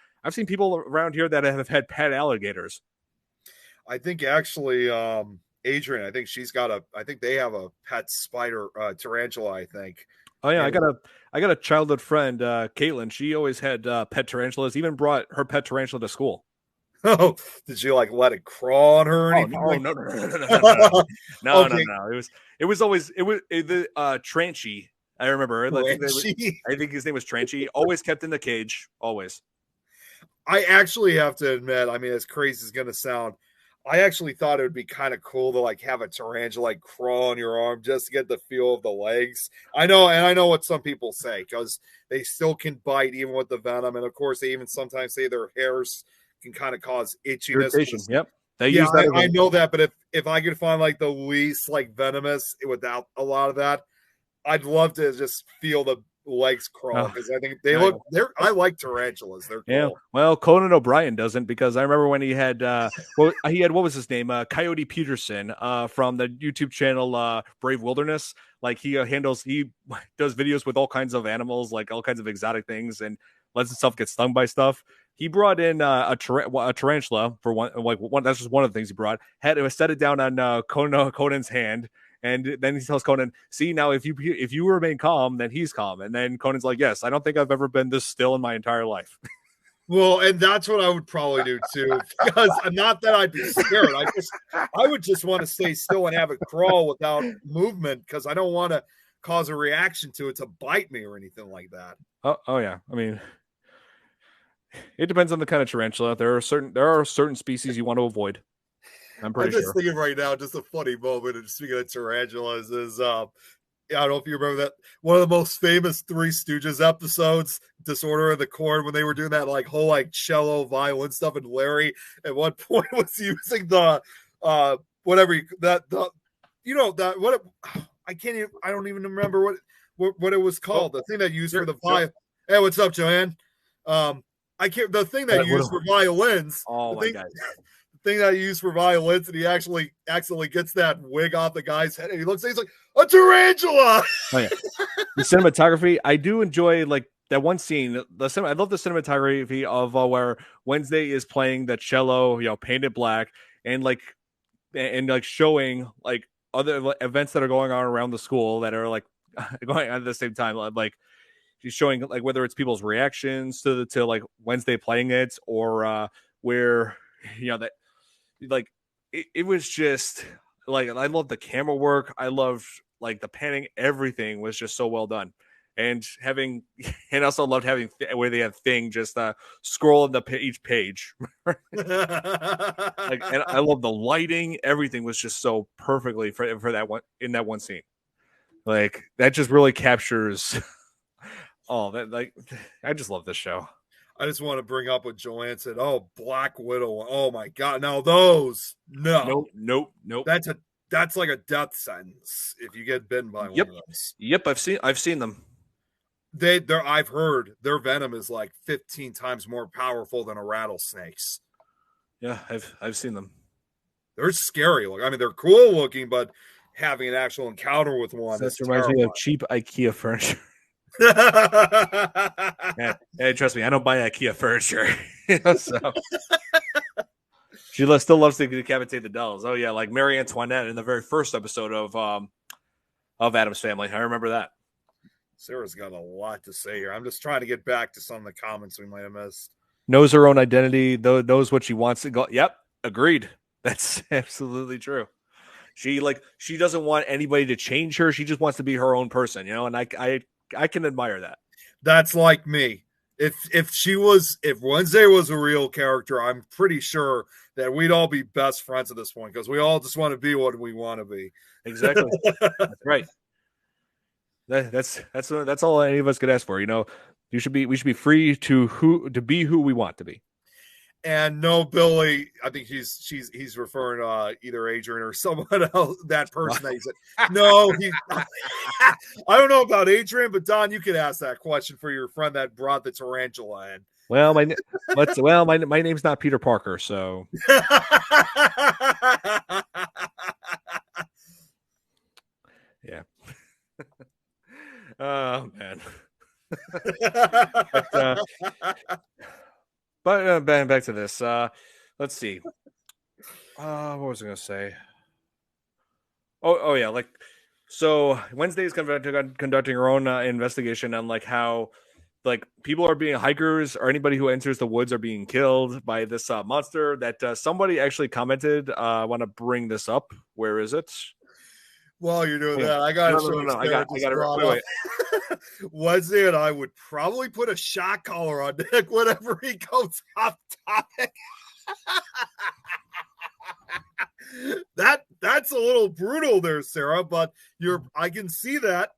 people around here that have had pet alligators. I think actually, Adrian, I think I think they have a pet spider tarantula. I think. Oh yeah, I got a childhood friend, Caitlin. She always had pet tarantulas. Even brought her pet tarantula to school. Oh, did you like let it crawl on her? Or anything no, like no, no, okay. no. It was always the Tranchi. I remember. I think his name was Tranchi. Always kept in the cage. Always. I actually have to admit, I mean, as crazy as it's gonna sound, I actually thought it would be kind of cool to like have a tarantula like crawl on your arm just to get the feel of the legs. I know what some people say because they still can bite even with the venom, and of course they even sometimes say their hairs can kind of cause itchiness. Irritation. Yep. They Yeah, use that. I know that, but if I could find like the least like venomous without a lot of that, I'd love to just feel the legs crawl because I think I like tarantulas. They're cool. Yeah. Well, Conan O'Brien doesn't because I remember when he had what was his name? Coyote Peterson from the YouTube channel Brave Wilderness. Like he does videos with all kinds of animals, like all kinds of exotic things, and lets himself get stung by stuff. He brought in a tarantula for one. That's just one of the things he brought. Set it down on Conan's hand. And then he tells Conan, "See, now if you remain calm, then he's calm." And then Conan's like, "Yes, I don't think I've ever been this still in my entire life." Well, and that's what I would probably do too, because not that I'd be scared. I would just want to stay still and have it crawl without movement because I don't want to cause a reaction to it to bite me or anything like that. Oh yeah. I mean, it depends on the kind of tarantula. There are certain species you want to avoid. I'm pretty sure. Thinking right now, just a funny moment. And speaking of tarantulas, is I don't know if you remember that one of the most famous Three Stooges episodes, Disorder of the Chord, when they were doing that like whole like cello violin stuff, and Larry at one point was using the whatever that what I can't even I don't even remember what it was called. The thing that used for the violin. Hey, what's up, Joanne? I can't the thing that used for violins. Oh my god. Thing that he used for violins, and he actually accidentally gets that wig off the guy's head, and he looks, he's like a tarantula. Oh, yeah. The cinematography, I do enjoy like that one scene. I love the cinematography of where Wednesday is playing the cello, painted black, and like showing like other events that are going on around the school that are like going on at the same time. Like she's showing like whether it's people's reactions to like Wednesday playing it or where that. Like it was just like I love the camera work. I loved like the panning. Everything was just so well done, and also loved having where they have Thing just scroll each page. And I love the lighting. Everything was just so perfectly for that one in that one scene. Like that just really captures. I just love this show. I just want to bring up what Joanne said. Oh, Black Widow. Oh my God. Now those, no. Nope. That's like a death sentence if you get bitten by one of those. Yep, I've seen them. I've heard their venom is like 15 times more powerful than a rattlesnake's. Yeah, I've seen them. They're scary. Like, I mean, they're cool looking, but having an actual encounter with one That is reminds me of terrifying. cheap IKEA furniture. Hey, trust me, I don't buy IKEA furniture. So she still loves to decapitate the dolls. Oh yeah, like Marie Antoinette in the very first episode of Addams Family. I remember that. Sarah's got a lot to say here. I'm just trying to get back to some of the comments we might have missed. Knows her own identity, knows what she wants to go. Yep, agreed. That's absolutely true. She doesn't want anybody to change her. She just wants to be her own person, and I can admire that. That's like me. If Wednesday was a real character, I'm pretty sure that we'd all be best friends at this point because we all just want to be what we want to be. Exactly. That's right. That's all any of us could ask for. We should be free to be who we want to be. And no, Billy, I think he's referring to either Adrian or someone else, that person that he said. No, I don't know about Adrian, but Don, you could ask that question for your friend that brought the tarantula in. Well, my name's not Peter Parker, so yeah. Oh man. But back to this. Let's see. What was I going to say? Oh yeah, so Wednesday is conducting her own investigation on how people are being hikers or anybody who enters the woods are being killed by this monster that somebody actually commented. I want to bring this up. Where is it? While you're doing that, I got to show no. I got it. Wait. Wednesday and I would probably put a shock collar on Nick whenever he goes off topic. That's a little brutal there, Sarah, but I can see that.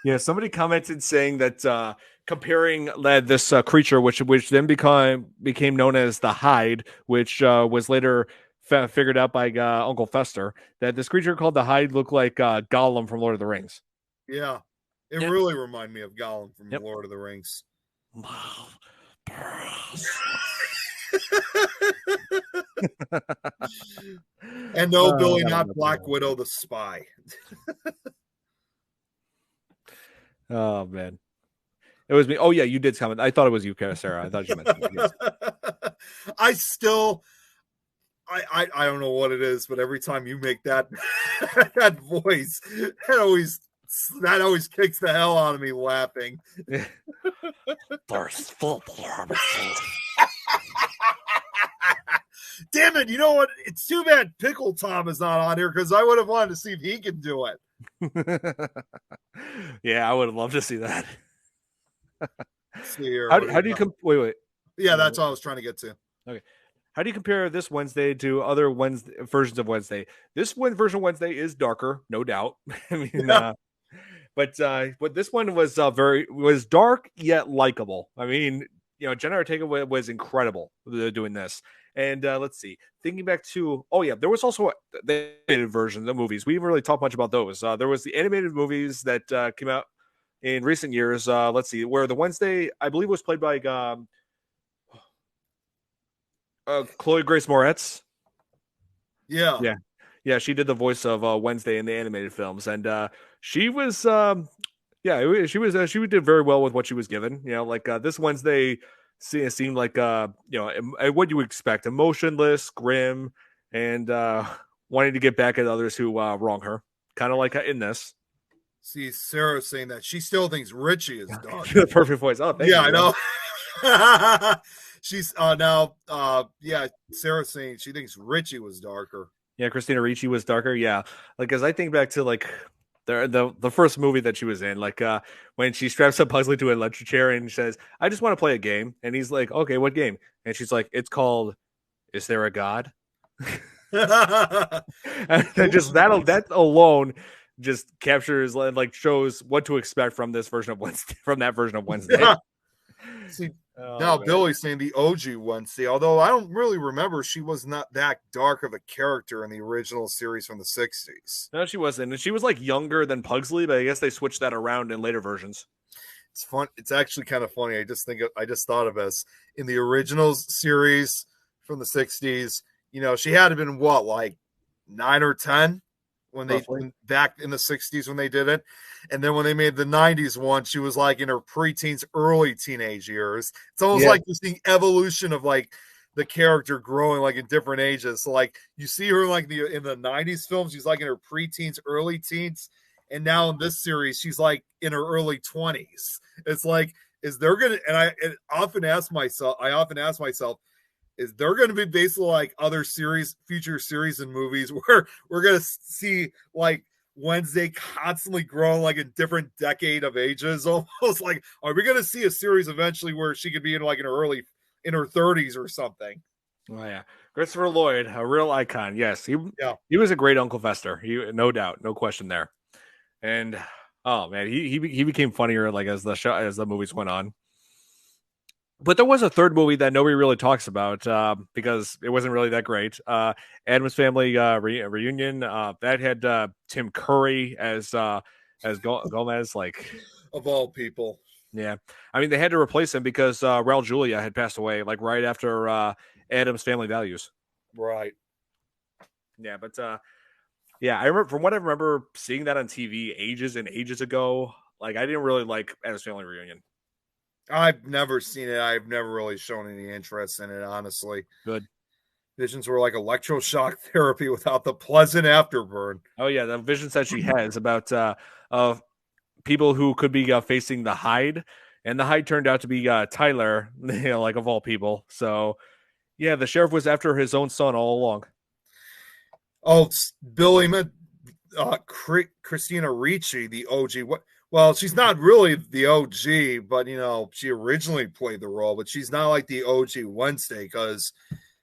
Yeah, somebody commented saying that comparing this creature, which then became known as the Hyde, which was later figured out by Uncle Fester, that this creature called the Hyde looked like Gollum from Lord of the Rings. Yeah, it really reminded me of Gollum from Yep. Lord of the Rings. And no, Billy, not Black Widow, the spy. Oh man, it was me. Oh yeah, you did comment. I thought it was you, Sarah. I thought you meant. Yes. I don't know what it is, but every time you make that that voice, that always kicks the hell out of me laughing. Thirstful. Damn it! You know what? It's too bad Pickle Tom is not on here because I would have wanted to see if he can do it. Yeah, I would have loved to see that. See here, how do you wait? Yeah, that's all I was trying to get to. Okay. How do you compare this Wednesday to other Wednesday versions of Wednesday? This version of Wednesday is darker, no doubt. I mean, yeah. But this one was was dark yet likable. I mean, Jenna Ortega was incredible doing this. And let's see, thinking back to, there was also the animated version of the movies. We didn't really talk much about those. There was the animated movies that came out in recent years. Let's see, where the Wednesday, I believe, was played by Chloe Grace Moretz. Yeah, she did the voice of Wednesday in the animated films, and she was she did very well with what she was given. This Wednesday seemed like what you would expect: emotionless, grim, and wanting to get back at others who wrong her, kind of like in this. See, Sarah saying that she still thinks Richie is dark. The perfect voice. Oh, thank you. I know. She's now Sarah's saying she thinks Richie was darker. Yeah, Christina Ricci was darker. Yeah, as I think back to the first movie that she was in, when she straps up Pugsley to an electric chair and she says, "I just want to play a game," and he's like, "Okay, what game?" And she's like, "It's called Is There a God?" And just that alone just captures shows what to expect from this version of Wednesday, from that version of Wednesday. Yeah. See, now Billy's saying the OG Wednesday, although I don't really remember, she was not that dark of a character in the original series from the 60s. No, she wasn't. And she was younger than Pugsley, but I guess they switched that around in later versions. It's fun. It's actually kind of funny. I just thought of this in the original series from the '60s. You know, she had been what, like 9 or 10 roughly. back in the '60s when they did it, and then when they made the '90s one, she was like in her preteens, early teenage years. It's almost Yeah, like you see evolution of like the character growing like in different ages. So like you see her like in the '90s films, she's like in her preteens, early teens, and now in this series, she's like in her early 20s. It's like, is there gonna? And I often ask myself, is there going to be basically like other series, future series and movies where we're going to see like Wednesday constantly growing like a different decade of ages? Almost like, are we going to see a series eventually where she could be in like in her 30s or something? oh yeah, Christopher Lloyd, a real icon. Yes, Yeah. he was a great Uncle Fester. No doubt, no question there. And oh man, he became funnier like as the movies went on. But there was a third movie that nobody really talks about because it wasn't really that great. Adam's Family Reunion that had Tim Curry as Gomez. Like, Of all people. yeah, I mean they had to replace him because Raul Julia had passed away like right after Adam's Family Values. Right. Yeah, but yeah, I remember from what I remember seeing that on TV ages and ages ago. Like I didn't really like Adam's Family Reunion. I've never seen it. I've never really shown any interest in it, honestly. Good. Visions were like electroshock therapy without the pleasant afterburn. Oh yeah, the visions that she has about of people who could be facing the Hyde, and the Hyde turned out to be Tyler, like of all people. So yeah, the sheriff was after his own son all along. Oh, it's Billy, Christina Ricci, the OG. What? Well, she's not really the OG, but you know, she originally played the role, but she's not like the OG Wednesday because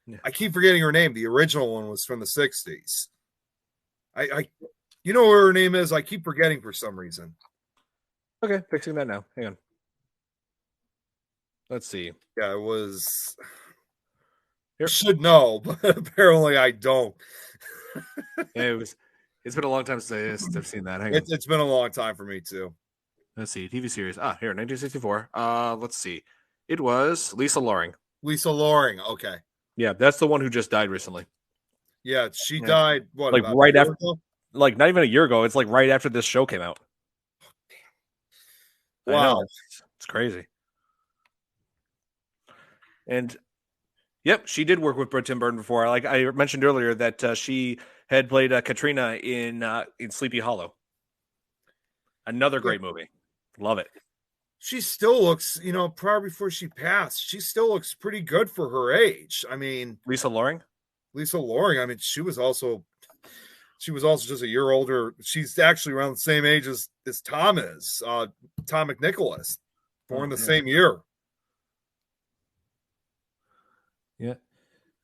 Yeah. I keep forgetting her name. The original one was from the '60s. I you know what her name is? I keep forgetting for some reason. Okay, fixing that now. Hang on. Let's see. Yeah, it was. Here, Should know, but apparently I don't. yeah, it was. It's been a long time since I've seen that. Hang on. It's been a long time for me too. Let's see. TV series. Here, 1964. Let's see. It was Lisa Loring. Lisa Loring. Okay. Yeah, that's the one who just died recently. Yeah, she Yeah. died. What, Like about a right year after, ago? like not even a year ago. It's like right after this show came out. I know. Wow. It's crazy. And yep, she did work with Tim Burton before. Like I mentioned earlier, that she had played Katrina in Sleepy Hollow. Another Yeah. great movie. Love it. She still looks, you know, probably before she passed, she still looks pretty good for her age. I mean, Lisa Loring. Lisa Loring, I mean, she was also just a year older. She's actually around the same age as Tom is, Tom McNicholas, born the same year. Yeah.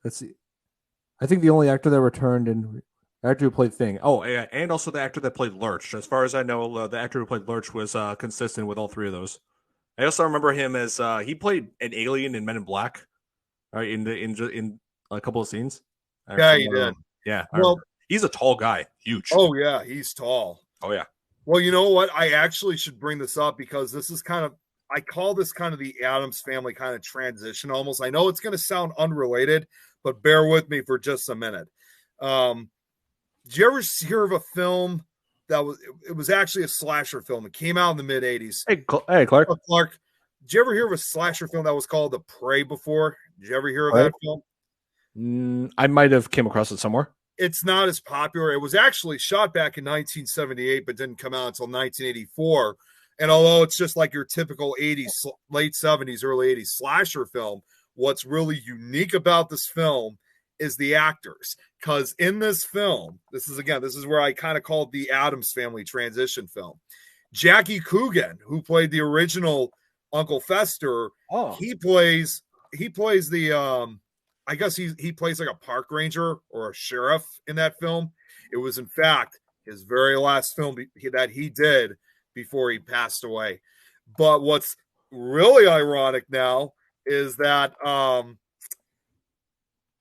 Let's see. I think the only actor that returned and actor who played Thing. Oh, yeah, and also the actor that played Lurch. As far as I know, the actor who played Lurch was consistent with all three of those. I also remember him as he played an alien in Men in Black, right? In a couple of scenes. Yeah, he did. Yeah, I Well, remember. He's a tall guy, huge. oh yeah, he's tall. Oh yeah. Well, you know what? I actually should bring this up because this is kind of, I call this kind of the Addams Family kind of transition almost. I know it's going to sound unrelated, but bear with me for just a minute. Did you ever hear of a film it was actually a slasher film? It came out in the mid 80s. Hey, Clark. Clark, did you ever hear of a slasher film that was called The Prey before? Did you ever hear of Right. that film? I might have came across it somewhere. It's not as popular. It was actually shot back in 1978, but didn't come out until 1984. And although it's just like your typical 80s, late 70s, early 80s slasher film, what's really unique about this film is the actors. Because in this film, this is where I kind of called the Addams Family transition film. Jackie Coogan, who played the original Uncle Fester, he plays the I guess he plays like a park ranger or a sheriff in that film. It was in fact his very last film that he did before he passed away. But what's really ironic now is that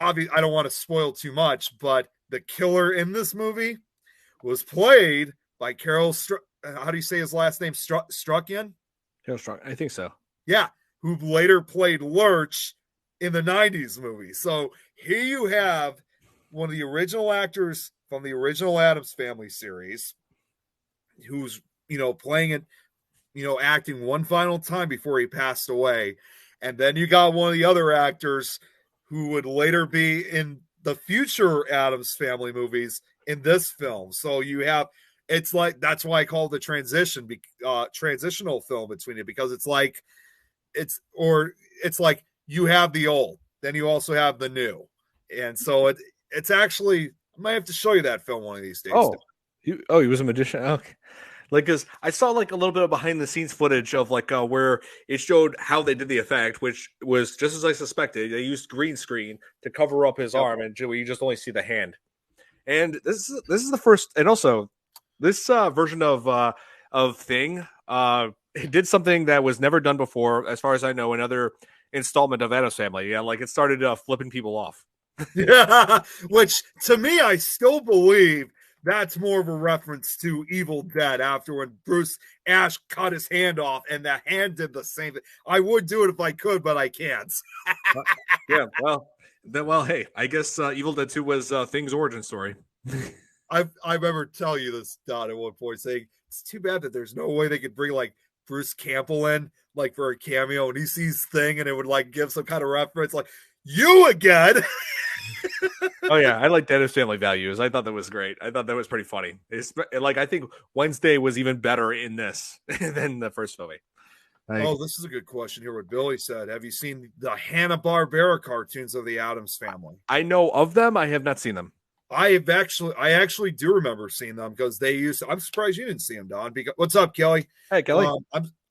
obviously I don't want to spoil too much, but the killer in this movie was played by Carol how do you say his last name? Struckian? Real strong. I think so. Yeah, who later played Lurch in the 90s movie. So here you have one of the original actors from the original Addams Family series who's, playing it, acting one final time before he passed away. And then you got one of the other actors who would later be in the future Addams Family movies in this film. So you have, it's like, that's why I call it the transitional film between it, because it's like, it's like you have the old, then you also have the new. And so it's actually, I might have to show you that film one of these days. He was a magician. Okay. Like, cause I saw like a little bit of behind the scenes footage of like where it showed how they did the effect, which was just as I suspected. They used green screen to cover up his Yep. arm, and you just only see the hand. And this is the first, and also this version of Thing it did something that was never done before, as far as I know, another installment of Addams Family. Yeah, like it started flipping people off. Yeah, which to me, I still believe that's more of a reference to Evil Dead after when Bruce Ash cut his hand off and the hand did the same thing. I would do it if I could, but I can't. Yeah, well, hey, I guess Evil Dead 2 was Thing's origin story. I remember telling you this, Don, at one point, saying it's too bad that there's no way they could bring like Bruce Campbell in, like for a cameo, and he sees Thing, and it would like give some kind of reference, like you again. Oh yeah, I like Dennis Family Values. I thought that was great. I thought that was pretty funny. It's like I think Wednesday was even better in this than the first movie. Oh, this is a good question here. What Billy said. Have you seen the Hanna-Barbera cartoons of the Addams Family? I know of them. I have not seen them. I actually do remember seeing them because they used to, I'm surprised you didn't see them, Don. Because what's up, Kelly? Hey, Kelly.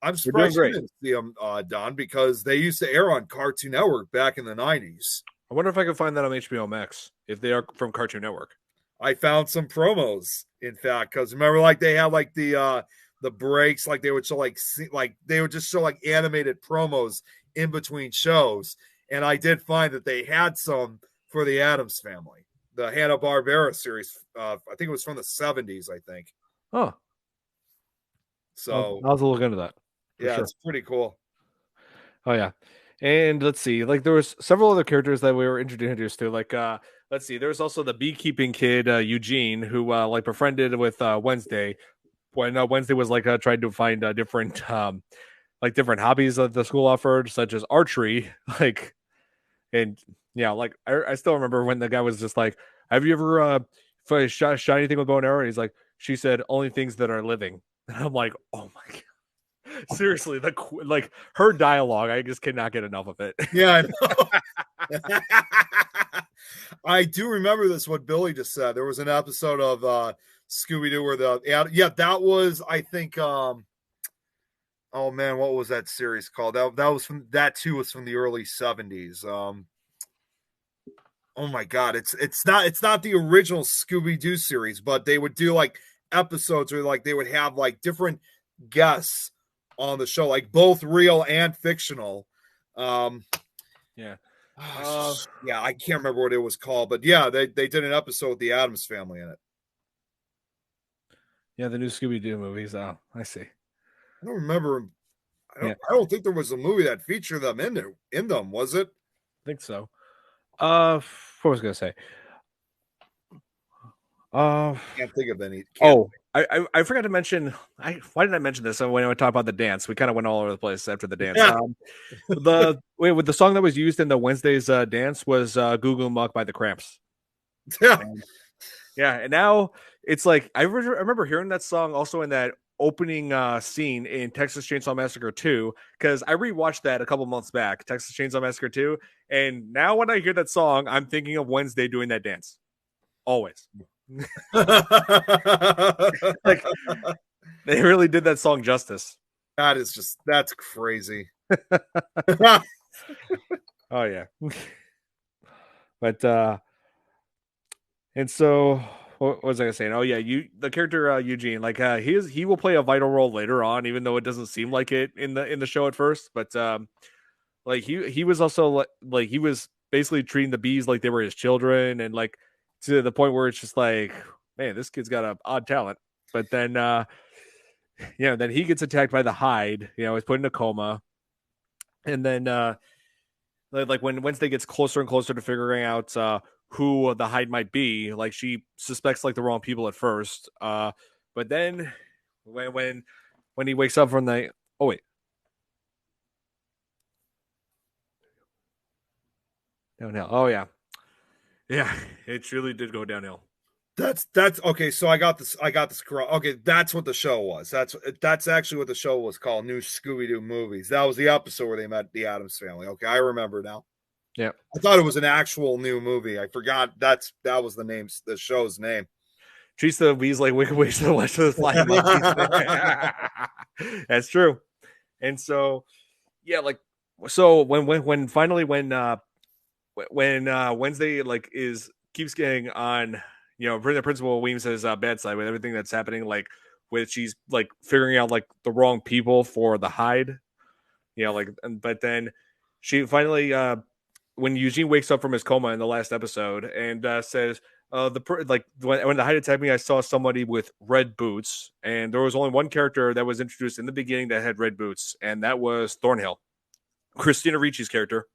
I'm surprised you didn't see them, Don, because they used to air on Cartoon Network back in the 90s. I wonder if I can find that on HBO Max if they are from Cartoon Network. I found some promos, in fact, because remember, like they had like the breaks, like they would show like they would just show like animated promos in between shows, and I did find that they had some for the Addams Family, the Hanna-Barbera series. I think it was from the 70s, I think. Oh, so I'll have to look into that. Yeah, sure. It's pretty cool. Oh yeah. And let's see, like there was several other characters that we were introduced to. Like let's see, there was also the beekeeping kid, Eugene, who like befriended with Wednesday when Wednesday was like trying to find different different hobbies that the school offered, such as archery. Like, and yeah, like I still remember when the guy was just like, "Have you ever shot anything with bow and arrow?" And he's like, "She said only things that are living." And I'm like, "Oh my god." Seriously, like her dialogue, I just cannot get enough of it. Yeah, I know. I do remember this. What Billy just said. There was an episode of Scooby Doo where that was, I think. Oh man, what was that series called? That too was from the early 70s. Oh my god, it's not the original Scooby Doo series, but they would do like episodes where like they would have like different guests on the show, like both real and fictional. Yeah. Yeah, I can't remember what it was called, but yeah, they did an episode with the Addams Family in it. Yeah, the new Scooby Doo movies. Oh, I see. I don't remember. I don't think there was a movie that featured them in them, was it? I think so. What was I gonna say? Can't think of any. I forgot to mention. Why did I mention this? When I talk about the dance, we kind of went all over the place after the dance. Yeah. With the song that was used in the Wednesday's dance was "Goo Muck" by the Cramps. Yeah, and now it's like I remember hearing that song also in that opening scene in Texas Chainsaw Massacre 2, because I rewatched that a couple months back, Texas Chainsaw Massacre 2, and now when I hear that song, I'm thinking of Wednesday doing that dance. Always. Like they really did that song justice. That's crazy. Oh yeah. But and so what was I gonna say? Oh yeah, the character Eugene, like he will play a vital role later on, even though it doesn't seem like it in the show at first. But like he was also like he was basically treating the bees like they were his children, and like to the point where it's just like, man, this kid's got an odd talent. But then then he gets attacked by the Hyde. Is put in a coma, and then like when Wednesday gets closer and closer to figuring out who the Hyde might be, like she suspects like the wrong people at first. But then when he wakes up from the oh wait. Downhill. Oh yeah. Yeah, it truly did go downhill. That's okay. So I got this. Correct. Okay, that's what the show was. That's actually what the show was called. New Scooby Doo movies. That was the episode where they met the Addams family. Okay, I remember now. Yeah, I thought it was an actual new movie. I forgot that was the show's name. Treats the Weasley Wicked Witch to the West of the Flying Monkeys. That's true. And so, yeah, like so when finally when Wednesday like keeps getting on, the principal Weems's bad side with everything that's happening, like with she's like figuring out like the wrong people for the Hyde, but then she finally when Eugene wakes up from his coma in the last episode and says, when the Hyde attacked me, I saw somebody with red boots, and there was only one character that was introduced in the beginning that had red boots, and that was Thornhill, Christina Ricci's character.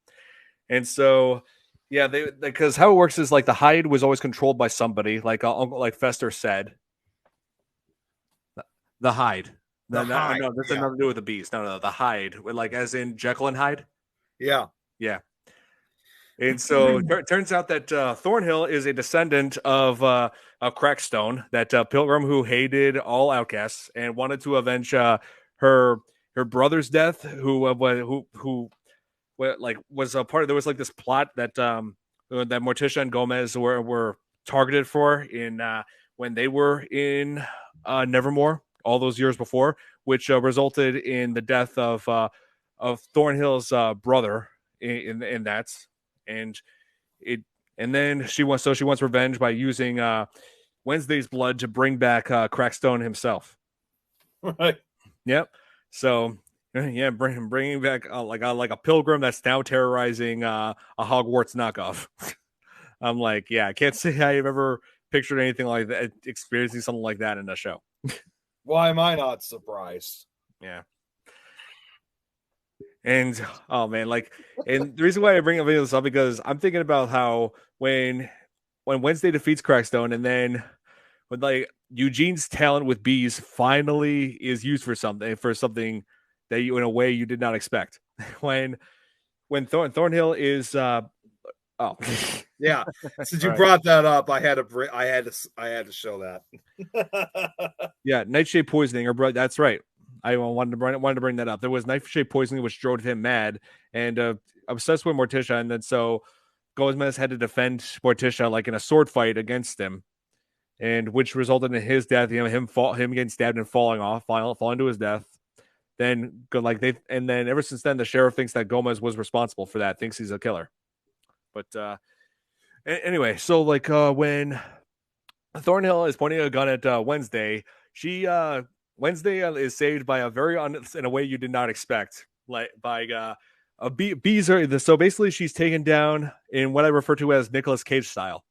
And so, yeah, they because how it works is like the Hyde was always controlled by somebody, like Fester said. The Hyde. Hyde. No, that's nothing to do with the Beast. No, the Hyde, like as in Jekyll and Hyde. Yeah. And so it turns out that Thornhill is a descendant of Crackstone, that pilgrim who hated all outcasts and wanted to avenge her brother's death, who was a part of. There was like this plot that Morticia and Gomez were targeted for in when they were in Nevermore all those years before, which resulted in the death of Thornhill's brother in that. And then she wants revenge by using Wednesday's blood to bring back Crackstone himself. Right. Yep. So bringing back like a pilgrim that's now terrorizing a Hogwarts knockoff. I'm like, yeah, I can't say I've ever pictured anything like that, experiencing something like that in a show. Why am I not surprised? Yeah. And oh man, and the reason why I bring up this up because I'm thinking about how when Wednesday defeats Crackstone, and then when like Eugene's talent with bees finally is used for something that you in a way you did not expect. when Thornhill is yeah. Since you brought that up, I had to show that. Yeah, nightshade poisoning, or that's right. I wanted to bring that up. There was nightshade poisoning, which drove him mad and obsessed with Morticia, and then so Gomez had to defend Morticia like in a sword fight against him, and which resulted in his death. Him getting stabbed and falling to his death. Then and then ever since then, the sheriff thinks that Gomez was responsible for that. Thinks he's a killer. But anyway, so when Thornhill is pointing a gun at Wednesday, Wednesday is saved by in a way you did not expect, like by bees are so basically she's taken down in what I refer to as Nicolas Cage style.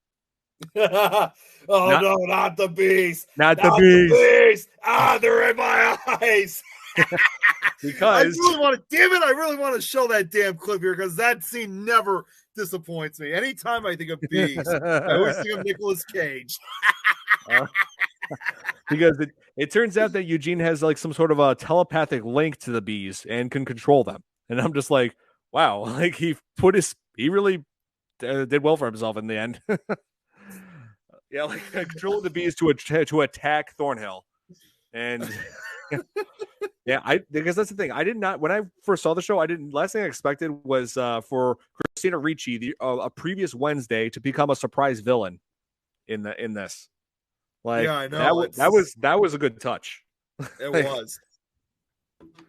No, not the bees. Not the bees. They're in my eyes. Because I really want to show that damn clip here because that scene never disappoints me. Anytime I think of bees, I always think of Nicolas Cage. Because it turns out that Eugene has like some sort of a telepathic link to the bees and can control them. And I'm just like, wow, like he really did well for himself in the end. Yeah, like controlling the bees to attack Thornhill. And yeah, because that's the thing. I did not when I first saw the show. Last thing I expected was for Christina Ricci, a previous Wednesday, to become a surprise villain in this. Like, yeah, I know that was a good touch. It was.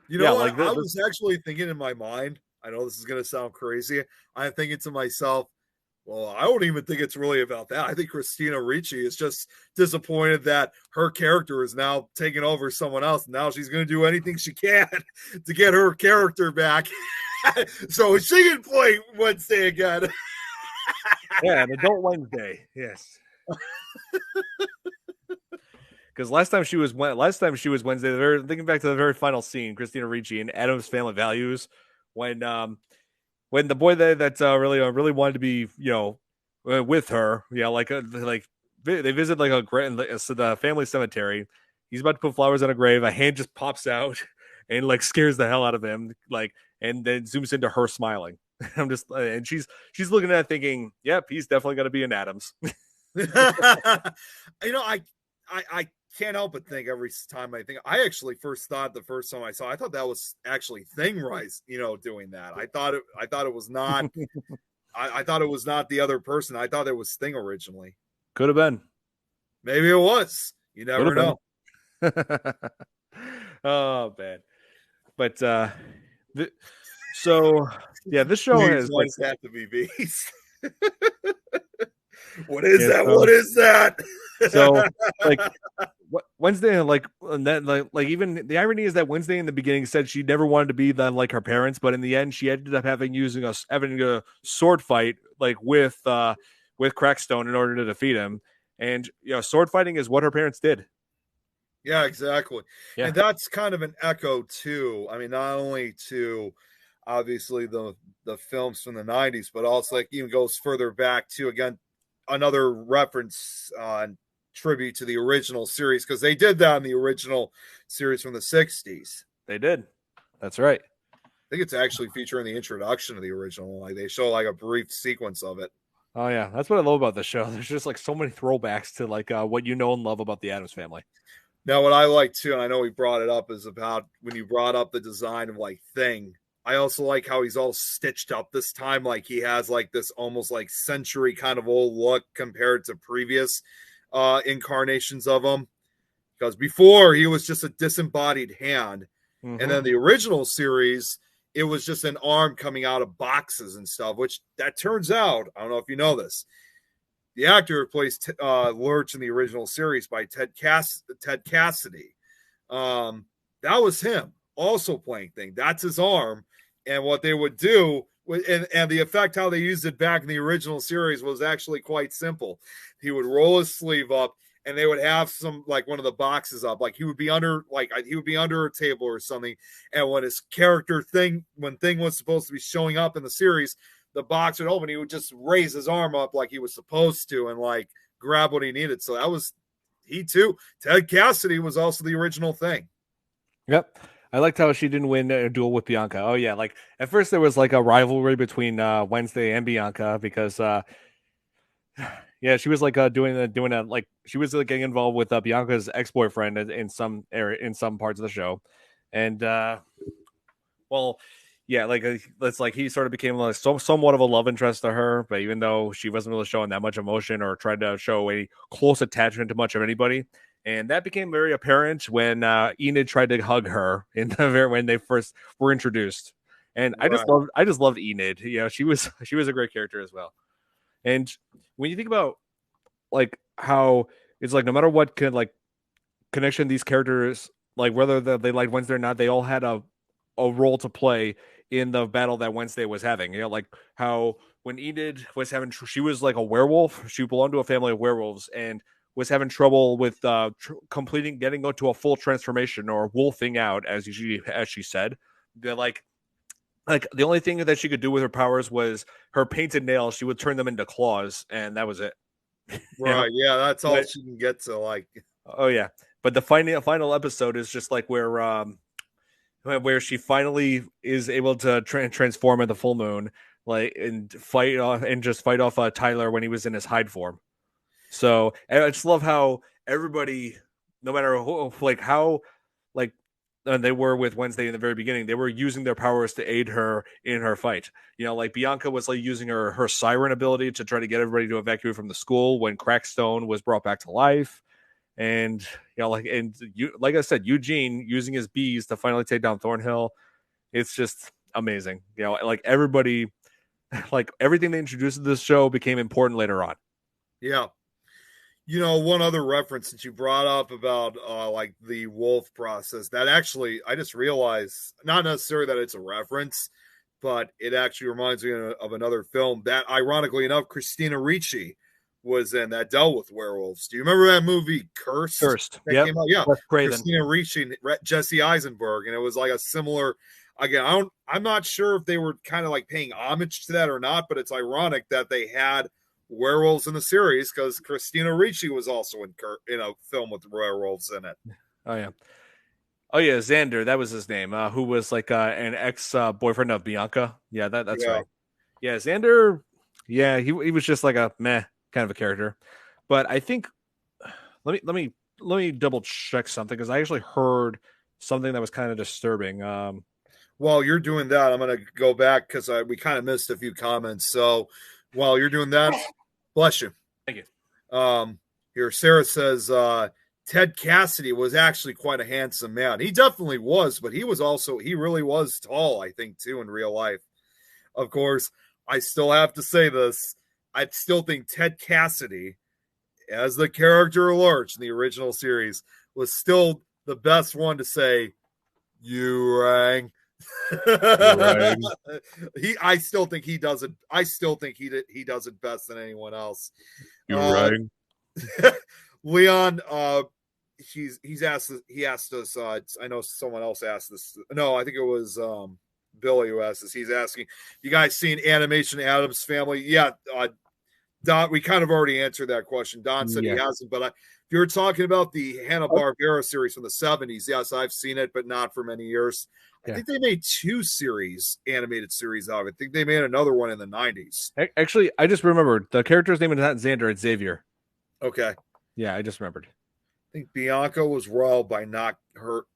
You know what? I was actually thinking in my mind. I know this is going to sound crazy. I'm thinking to myself, well, I don't even think it's really about that. I think Christina Ricci is just disappointed that her character is now taking over someone else. Now she's going to do anything she can to get her character back. So she can play Wednesday again. Yeah, an adult Wednesday. Yes. because last time she was Wednesday. Thinking back to the very final scene, Christina Ricci and Adam's Family Values, when when the boy that really wanted to be with her, like they visit like the family cemetery. He's about to put flowers on a grave. A hand just pops out and like scares the hell out of him. And then zooms into her smiling. I'm just and she's looking at it thinking, yep, he's definitely going to be in Adams. I can't help but think every time I think I actually first thought the first time I saw I thought that was actually Thing Rise, doing that. I thought it was not I thought it was not the other person. I thought it was Thing originally. Could have been. Maybe it was. You Could never have know. been. Oh man. But so yeah, this show Please, has why like does it have to be bees? What is yeah, that? What is that? so like Wednesday, like and that, like even the irony is that Wednesday in the beginning said she never wanted to be like her parents, but in the end, she ended up having a sword fight like with Crackstone in order to defeat him. And sword fighting is what her parents did. Yeah, exactly. Yeah, And that's kind of an echo too. I mean, not only to obviously the films from the 90s, but also like even goes further back to again another reference on tribute to the original series because they did that in the original series from the 60s. they did. That's right. I think it's actually featuring the introduction of the original. Like they show like a brief sequence of it. Oh yeah, that's what I love about the show. There's just like so many throwbacks to like what you know and love about the Adams Family. Now, what I like too, and I know we brought it up, is about when you brought up the design of like Thing. I also like how he's all stitched up this time, like he has like this almost like century kind of old look compared to previous incarnations of him. Because before he was just a disembodied hand, and then the original series, it was just an arm coming out of boxes and stuff. Which that turns out, I don't know if you know this, the actor who plays Lurch in the original series by Ted Cassidy. That was him also playing Thing. That's his arm. And what they would do, and the effect how they used it back in the original series was actually quite simple. He would roll his sleeve up, and they would have some like one of the boxes up, like he would be under a table or something. And when his character when Thing was supposed to be showing up in the series, the box would open. He would just raise his arm up like he was supposed to, and like grab what he needed. So that was he too. Ted Cassidy was also the original Thing. Yep. I liked how she didn't win a duel with Bianca. Oh yeah, like at first there was like a rivalry between Wednesday and Bianca because yeah, she was like doing a like she was like getting involved with Bianca's ex-boyfriend in some area in some parts of the show. And well, yeah, like it's like he sort of became like somewhat of a love interest to her, but even though she wasn't really showing that much emotion or tried to show a close attachment to much of anybody. And that became very apparent when Enid tried to hug her when they first were introduced. And Right. I just loved Enid. She was a great character as well. And when you think about like how it's like no matter what connection these characters like whether they liked Wednesday or not, they all had a role to play in the battle that Wednesday was having. Like how when Enid was she was like a werewolf. She belonged to a family of werewolves and was having trouble with getting to a full transformation or wolfing out, as she said. They're like the only thing that she could do with her powers was her painted nails. She would turn them into claws, and that was it. Right. Yeah, that's all But, she can get to. Like, oh yeah, but the final episode is just like where she finally is able to transform in the full moon, like and fight off and just fight off Tyler when he was in his hide form. So I just love how everybody, no matter who, like how, like they were with Wednesday in the very beginning, they were using their powers to aid her in her fight. Like Bianca was like using her siren ability to try to get everybody to evacuate from the school when Crackstone was brought back to life. And like I said, Eugene using his bees to finally take down Thornhill. It's just amazing. Like everybody, like everything they introduced to this show became important later on. yeah. One other reference that you brought up about like the wolf process that actually I just realized not necessarily that it's a reference, but it actually reminds me of another film that ironically enough, Christina Ricci was in that dealt with werewolves. Do you remember that movie Cursed? That Yep. came out? Yeah. Wes Craven. Christina Ricci, Jesse Eisenberg, and it was like a similar. Again, I'm not sure if they were kind of like paying homage to that or not, but it's ironic that they had werewolves in the series because Christina Ricci was also in a film with werewolves in it. Oh yeah. Oh yeah, Xander, that was his name. Who was like an ex boyfriend of Bianca? Yeah, that's right. Yeah, Xander. Yeah, he was just like a meh kind of a character. But I think let me double check something because I actually heard something that was kind of disturbing. While you're doing that, I'm going to go back because we kind of missed a few comments. So while you're doing that, bless you. Thank you. Here, Sarah says Ted Cassidy was actually quite a handsome man. He definitely was, but he really was tall, I think, too, in real life. Of course, I still have to say this. I still think Ted Cassidy, as the character Lurch in the original series, was still the best one to say, "You rang." Right. I still think he does it. I still think he does it best than anyone else. You're right. Leon, he asked us. I know someone else asked this. No, I think it was Billy who asked this. He's asking, "You guys seen Animation Addams Family?" Yeah, Don. We kind of already answered that question. Don said he hasn't, but if you're talking about the Hanna-Barbera series from the 70s, yes, I've seen it, but not for many years. I think they made 2 animated series out of it. I think they made another one in the 90s. Actually, I just remembered the character's name is not Xander, it's Xavier. Okay. Yeah, I just remembered. I think Bianca was roiled by her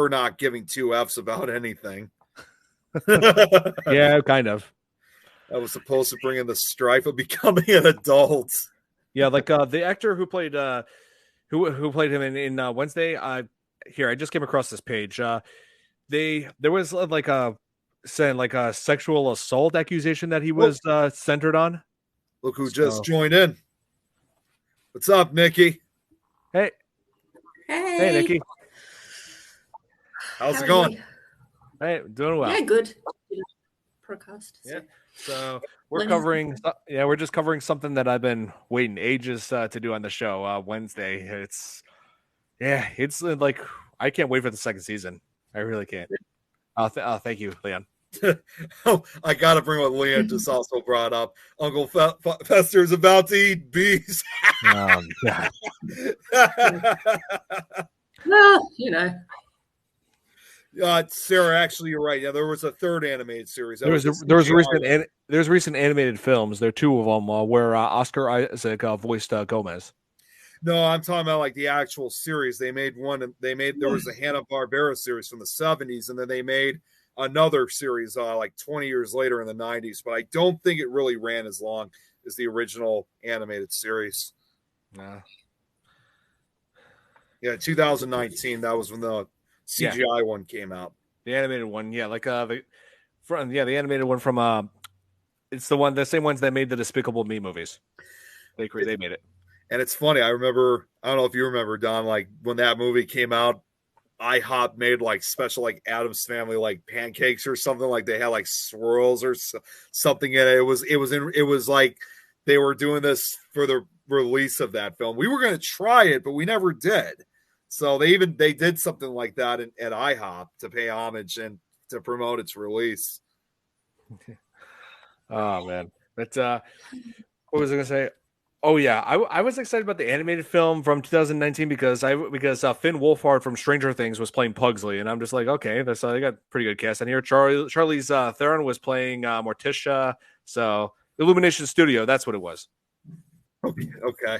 not giving 2 F's about anything. Yeah, kind of. I was supposed to bring in the strife of becoming an adult. Yeah, like the actor who played who played him in Wednesday. I just came across this page. There was like a sexual assault accusation that he was centered on. Look who just joined in. What's up, Nikki? Hey, Nikki. How's it going? Hey, doing well. Yeah, good. Podcast. Yeah. So we're just covering something that I've been waiting ages to do on the show. Wednesday. It's like I can't wait for the second season. I really can't. Thank you, Leon. I gotta bring what Leon just also brought up. Uncle Fester's about to eat bees. God. Well, Sarah, actually, you're right. Yeah, there was a third animated series. There's recent animated films. There are 2 of them where Oscar Isaac voiced Gomez. No, I'm talking about like the actual series. They made one. There was a Hanna-Barbera series from the 70s, and then they made another series like 20 years later in the 90s. But I don't think it really ran as long as the original animated series. Nah. Yeah, 2019. That was when the CGI one came out. The animated one, yeah, like the animated one from it's the same ones that made the Despicable Me movies. They made it. And it's funny. I don't know if you remember, Don, like when that movie came out, IHOP made like special like Addams Family like pancakes or something. Like they had like swirls or something in it. It was like they were doing this for the release of that film. We were going to try it, but we never did. So they did something like that at IHOP to pay homage and to promote its release. Oh man, but what was I going to say? Oh yeah, I was excited about the animated film from 2019 because Finn Wolfhard from Stranger Things was playing Pugsley, and I'm just like, okay, they got pretty good cast in here. Charlize Theron was playing Morticia, so Illumination Studio, that's what it was. Okay.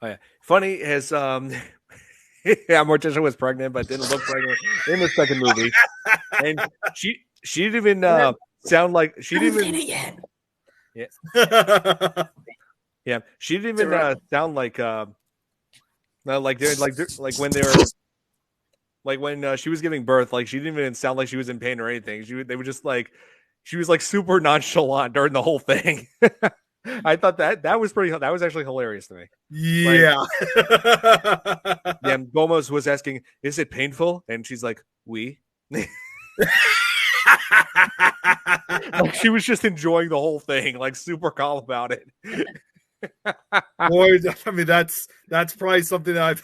Oh yeah, funny is Morticia was pregnant but didn't look pregnant in the second movie, and she didn't even sound like she didn't even. Yeah. Yeah. She didn't even sound like when she was giving birth, like she didn't even sound like she was in pain or anything. They were just like she was like super nonchalant during the whole thing. I thought that was actually hilarious to me. Yeah. Gomez was asking, "Is it painful?" And she's like, "Oui." Like she was just enjoying the whole thing, like super calm about it. Boy, I mean that's probably something that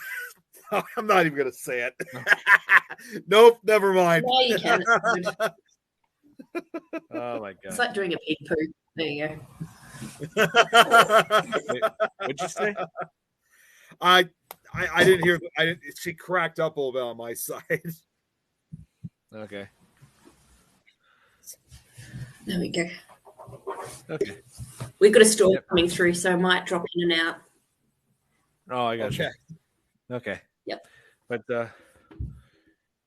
I'm not even gonna say it. Nope, never mind. No, you can. Oh my It's god! like doing a pig poo. There you go. Wait, what'd you say? I didn't hear. I didn't. She cracked up a little bit on my side. Okay. There we go. Okay. We've got a storm Yep. coming through, so I might drop in and out. Oh, I got Okay. you. Okay. Yep. But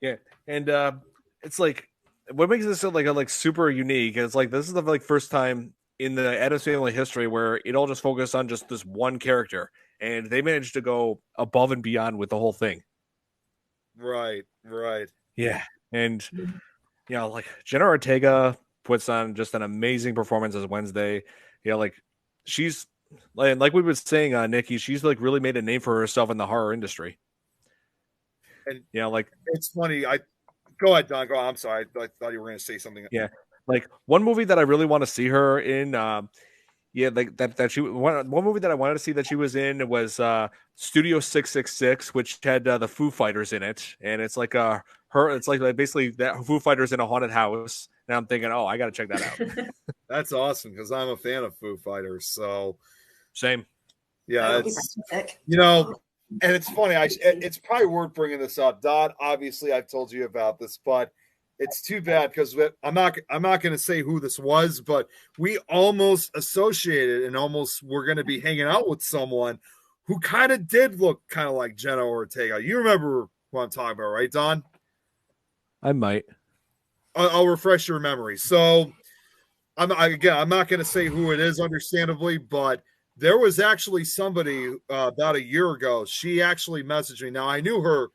yeah, and it's like what makes this like super unique is like this is the like first time in the Addams Family history where it all just focused on just this one character, and they managed to go above and beyond with the whole thing. Right. Yeah, and like Jenna Ortega puts on just an amazing performance as Wednesday. Yeah, like she's like we were saying, Nikki, she's like really made a name for herself in the horror industry. And like it's funny. Go ahead, Don. Go on. I'm sorry. I thought you were going to say something. Yeah, like one movie that I really want to see her in. Like that she one movie that I wanted to see that she was in was Studio 666, which had the Foo Fighters in it, and it's like her. It's like basically that Foo Fighters in a haunted house. And I'm thinking, oh, I got to check that out. That's awesome because I'm a fan of Foo Fighters. So Same. yeah, and it's funny. It's probably worth bringing this up. Don, obviously, I've told you about this, but it's too bad because I'm not going to say who this was, but we almost associated and almost were going to be hanging out with someone who kind of did look kind of like Jenna Ortega. You remember what I'm talking about, right, Don? I might. I'll refresh your memory. So I'm not going to say who it is, understandably, but there was actually somebody about a year ago. She actually messaged me. Now I knew her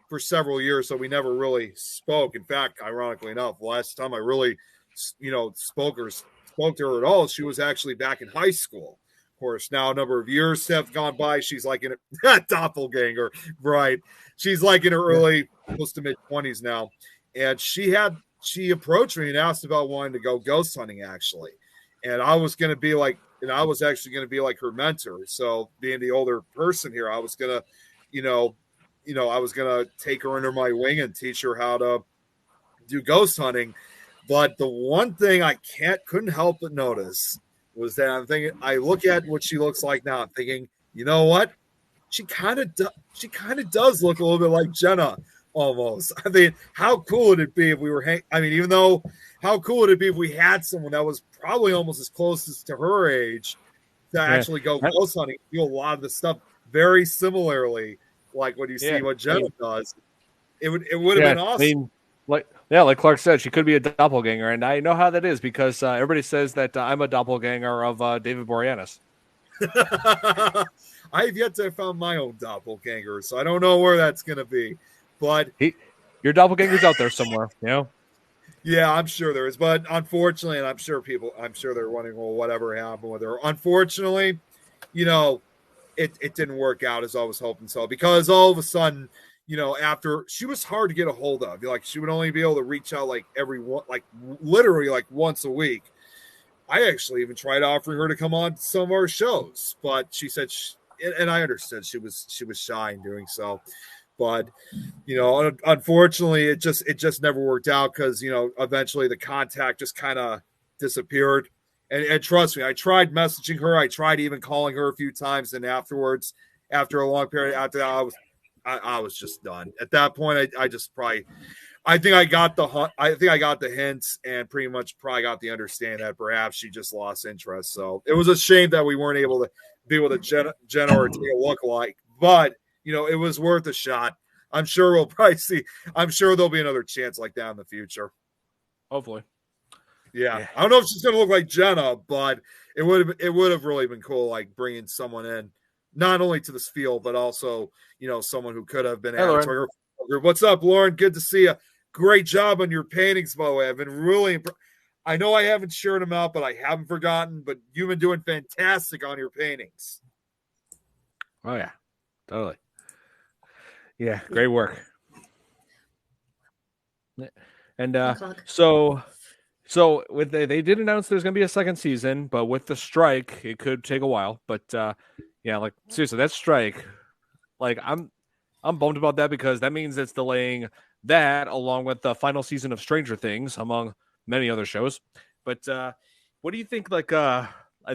for several years, so we never really spoke. In fact, ironically enough, the last time I really, spoke to her at all, she was actually back in high school. Of course, now a number of years have gone by. She's like in a doppelganger, right? She's like in her early, close to mid 20s now, and she approached me and asked about wanting to go ghost hunting, actually, and I was going to be like. And I was actually going to be like her mentor. So being the older person here, I was going to, I was going to take her under my wing and teach her how to do ghost hunting. But the one thing I couldn't help but notice was that I'm thinking, I look at what she looks like now. I'm thinking, you know what? She kind of does look a little bit like Jenna almost. I mean, how cool would it be if we were how cool would it be if we had someone that was probably almost as close as to her age to actually go ghost hunting, do a lot of the stuff very similarly, like when you see what Jenna does. It would have been awesome. I mean, like Clark said, she could be a doppelganger, and I know how that is because everybody says that I'm a doppelganger of David Boreanaz. I have yet to have found my own doppelganger, so I don't know where that's going to be. But your doppelganger's out there somewhere, Yeah, I'm sure there is, but unfortunately, and I'm sure they're wondering, well, whatever happened with her. Unfortunately, it didn't work out as I was hoping so, because all of a sudden, after she was hard to get a hold of, like she would only be able to reach out like literally like once a week. I actually even tried offering her to come on some of our shows, but she said, and I understood she was shy in doing so. But unfortunately, it just never worked out because eventually the contact just kind of disappeared. And trust me, I tried messaging her, I tried even calling her a few times, and afterwards, after a long period, after that, I was just done. At that point, I think I got the hints and pretty much probably got the understanding that perhaps she just lost interest. So it was a shame that we weren't able to be with a Jenna Ortega lookalike, but it was worth a shot. I'm sure we'll probably see. I'm sure there'll be another chance like that in the future. Hopefully. Yeah. I don't know if she's going to look like Jenna, but it would have really been cool, like bringing someone in, not only to this field, but also, someone who could have been added to her group. What's up, Lauren? Good to see you. Great job on your paintings, by the way. I've been really I know I haven't shared them out, but I haven't forgotten. But you've been doing fantastic on your paintings. Oh, yeah. Totally. Yeah, great work. And so So with they did announce there's going to be a second season, but with the strike, it could take a while. But yeah, like seriously, that strike, like I'm bummed about that because that means it's delaying that along with the final season of Stranger Things, among many other shows. But what do you think? Like, do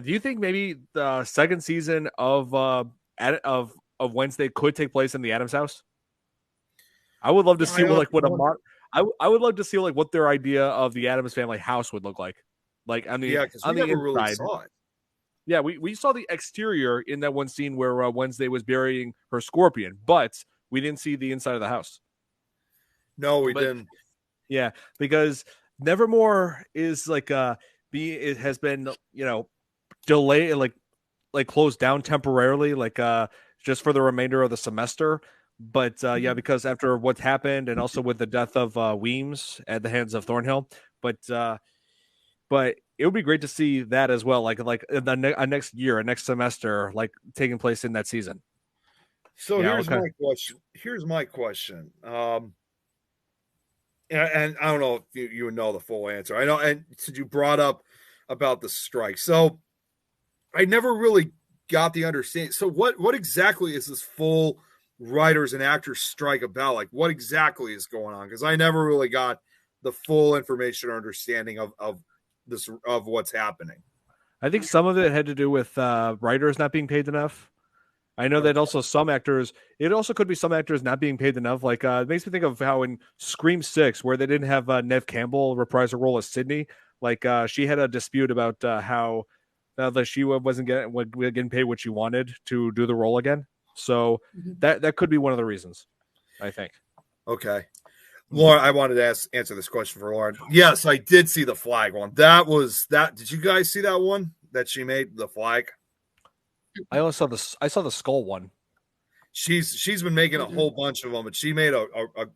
you think maybe the second season of of Wednesday could take place in the Adams house? I would love to Yeah, see what like what a I would love to see like what their idea of the Adams family house would look like yeah, because we on the never really inside. saw it. Yeah, we saw the exterior in that one scene where Wednesday was burying her scorpion, but we didn't see the inside of the house. No, we But didn't. yeah, because Nevermore is like it has been delayed like closed down temporarily just for the remainder of the semester. But yeah, because after what's happened and also with the death of Weems at the hands of Thornhill, but it would be great to see that as well, like a next year, a next semester, like taking place in that season. So Yeah, here's okay. my question. And I don't know if you would know the full answer. I know, and since you brought up about the strike, so I never really got the understanding. So what exactly is this full writers and actors strike about? Like, what exactly is going on? Because I never really got the full information or understanding of this of what's happening. I think some of it had to do with writers not being paid enough. I know that Okay. also some actors. It also could be some actors not being paid enough. Like it makes me think of how in Scream 6, where they didn't have Nev Campbell reprise her role as Sydney. Like she had a dispute about how that she wasn't getting paid what she wanted to do the role again. So that could be one of the reasons. I think. Okay. Lauren, I wanted to answer this question for Lauren. Yes, I did see the flag one. That was that. Did you guys see that one that she made the flag? I also saw the I saw the skull one. She's been making a whole bunch of them, but she made a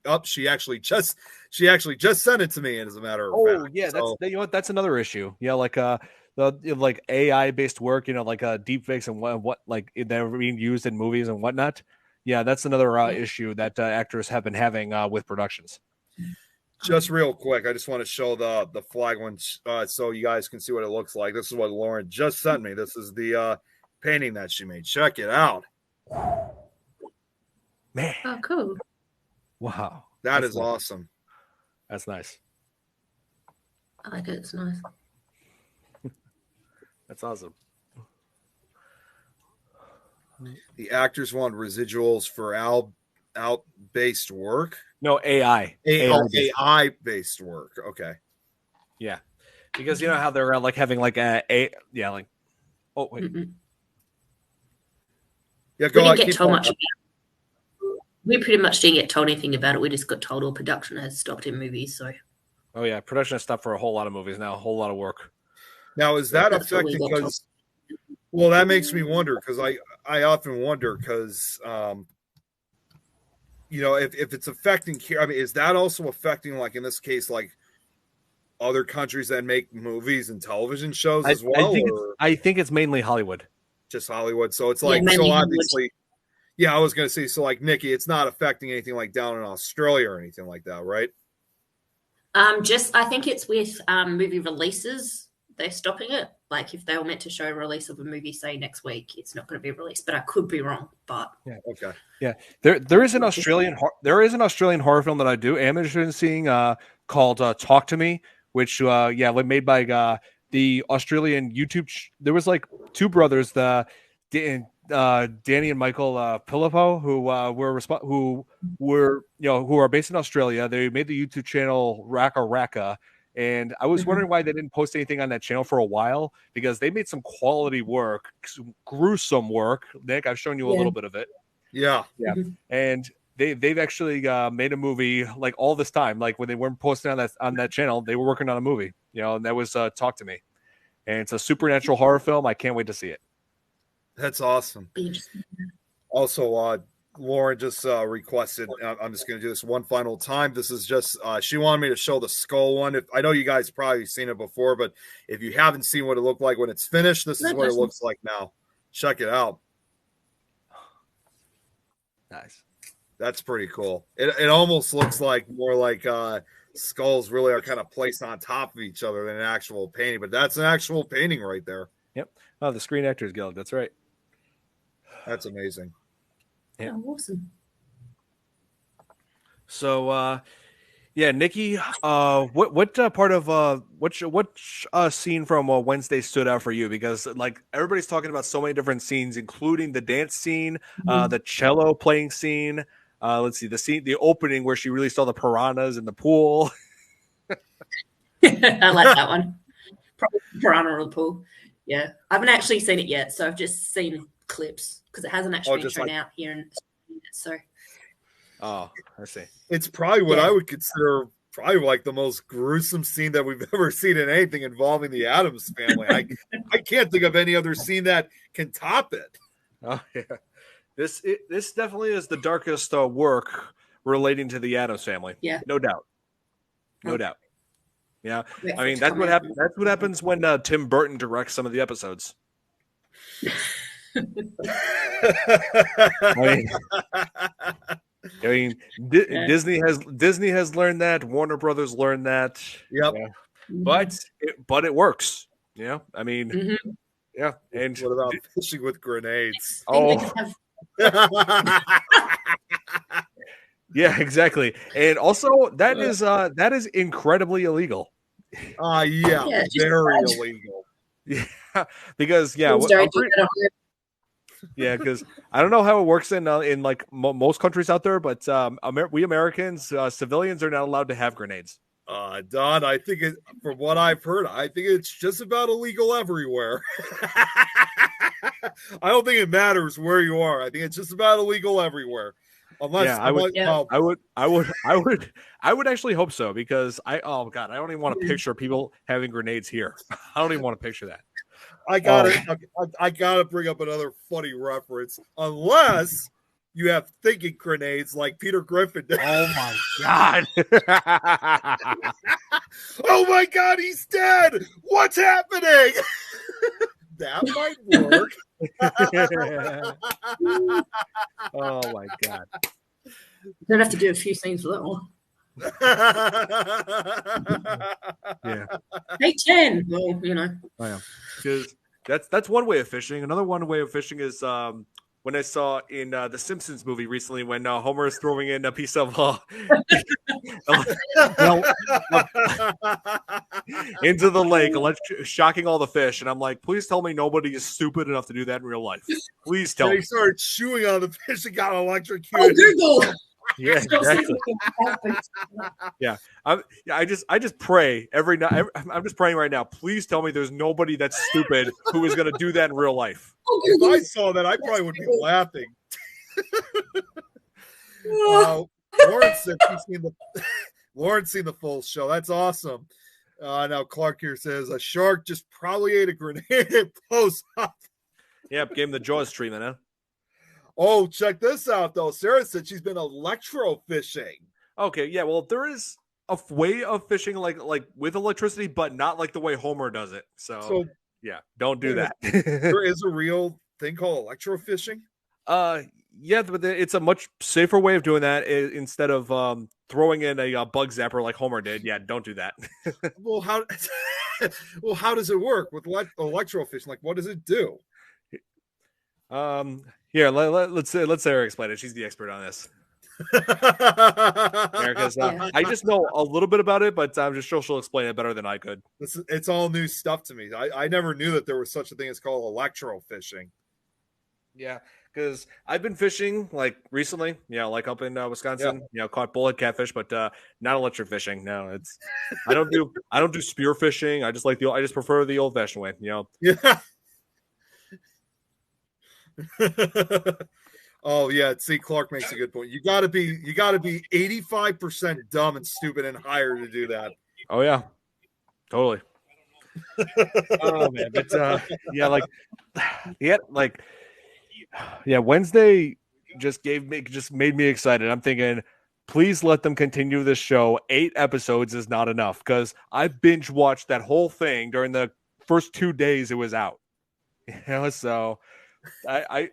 up. She actually just sent it to me, as a matter of Oh fact. yeah, So that's another issue. Yeah, like the like AI based work, like deep fakes and what like they're being used in movies and whatnot. Yeah, that's another issue that actors have been having with productions. just real quick, I just want to show the flag one so you guys can see what it looks like. This is what Lauren just sent me. This is the painting that she made. Check it out. Man, Oh, cool. wow, That is awesome. That's nice. I like it. It's nice. That's awesome. The actors want residuals for out based work. No AI. AI based work. Okay. Yeah, because you know how they're like having like yeah like oh wait. Yeah, We didn't get told much about it. We pretty much didn't get told anything about it. We just got told all production has stopped in movies. So. Oh yeah, production has stopped for a whole lot of movies now. A whole lot of work. Now is that affecting? Because well, that makes me wonder because I often wonder because if it's affecting here, I mean, is that also affecting like in this case like other countries that make movies and television shows as well? I think it's mainly Hollywood. Just Hollywood. So it's like so obviously. Yeah, I was going to say, so like Nikki, it's not affecting anything like down in Australia or anything like that, right? Just I think it's with movie releases. They're stopping it. Like if they were meant to show a release of a movie, say next week, it's not going to be released. But I could be wrong. But yeah, okay, yeah. There is an Australian horror film that I am interested in seeing called Talk to Me, which made by the Australian YouTube. There was like two brothers, Danny and Michael Pillipo, who are based in Australia. They made the YouTube channel Raka Raka. And I was wondering why they didn't post anything on that channel for a while, because they made some quality work, some gruesome work. Nick, I've shown you a little bit of it. Yeah. And they've actually made a movie like all this time. Like when they weren't posting on that channel, they were working on a movie. And that was Talk to Me. And it's a supernatural horror film. I can't wait to see it. That's awesome. Also, Lauren just requested, I'm just going to do this one final time. This is just, she wanted me to show the skull one. I know you guys probably seen it before, but if you haven't seen what it looked like when it's finished, this is what it looks like now. Check it out. Nice. That's pretty cool. It almost looks like more like skulls really are kind of placed on top of each other than an actual painting. But that's an actual painting right there. Yep. Oh, the Screen Actors Guild. That's right. That's amazing. Yeah. Oh, awesome. So, yeah, Nikki, what part of which scene from Wednesday stood out for you? Because like everybody's talking about so many different scenes, including the dance scene, the cello playing scene. Let's see, the opening where she really saw the piranhas in the pool. I like that one. Probably Piranha or the Pool. Yeah, I haven't actually seen it yet, so I've just seen clips because it hasn't actually been shown out here in Australia. So, oh, I see. It's probably what I would consider probably like the most gruesome scene that we've ever seen in anything involving the Addams family. I can't think of any other scene that can top it. Oh yeah, this definitely is the darkest work relating to the Addams family. Yeah, no doubt, no doubt. Yeah, yeah, I mean that's what happens. That's what happens when Tim Burton directs some of the episodes. I mean, Disney has learned that. Warner Brothers learned that. Yep. Yeah. But it works. Yeah. I mean, yeah. And what about fishing with grenades? Oh. Yeah, exactly. And also that is incredibly illegal. Yeah, very illegal. Yeah, because because I don't know how it works in like most countries out there, but we Americans, civilians are not allowed to have grenades. Don, I think from what I've heard, I think it's just about illegal everywhere. I don't think it matters where you are. I think it's just about illegal everywhere. Unless, I would actually hope so, because I don't even want to picture people having grenades here. I don't even want to picture that. I gotta bring up another funny reference. Unless you have thinking grenades like Peter Griffin did. Oh my god! Oh my god, he's dead! What's happening? That might work. Oh my god! Don't have to do a few scenes for that one. Yeah. Hey, 10. Well, you know. Oh, yeah. Because that's one way of fishing. Another one way of fishing is when I saw in the Simpsons movie recently when Homer is throwing in a piece of into the lake, shocking all the fish, and I'm like, please tell me nobody is stupid enough to do that in real life. Please tell me. He started chewing on the fish and got electrocuted. Oh, Google. Yeah, exactly. Yeah, I just pray every night. I'm just praying right now. Please tell me there's nobody that's stupid who is going to do that in real life. If I saw that, I probably would be laughing. Lauren's seen the full show. That's awesome. Now Clark here says a shark just probably ate a grenade and blows up. Yep, gave him the Jaws treatment, huh? Oh, check this out, though. Sarah said she's been electro-fishing. Okay, yeah, well, there is a way of fishing like with electricity, but not like the way Homer does it. So yeah, don't do that. There is a real thing called electrofishing? Yeah, but it's a much safer way of doing that instead of throwing in a bug zapper like Homer did. Yeah, don't do that. Well, how does it work with electrofishing? Like, what does it do? Here, let's Sarah explain it. She's the expert on this. Because I just know a little bit about it, but I'm just sure she'll explain it better than I could. It's all new stuff to me. I never knew that there was such a thing as called electrofishing. Yeah, because I've been fishing like recently, like up in Wisconsin, caught bullhead catfish, but not electric fishing. No, I don't do spear fishing. I just prefer the old fashioned way. Yeah. Oh yeah, see, Clark makes a good point. You gotta be 85% dumb and stupid and higher to do that. Oh yeah, totally. Oh man, but Wednesday just made me excited. I'm thinking, please let them continue this show. 8 episodes is not enough, because I binge watched that whole thing during the first 2 days it was out. So I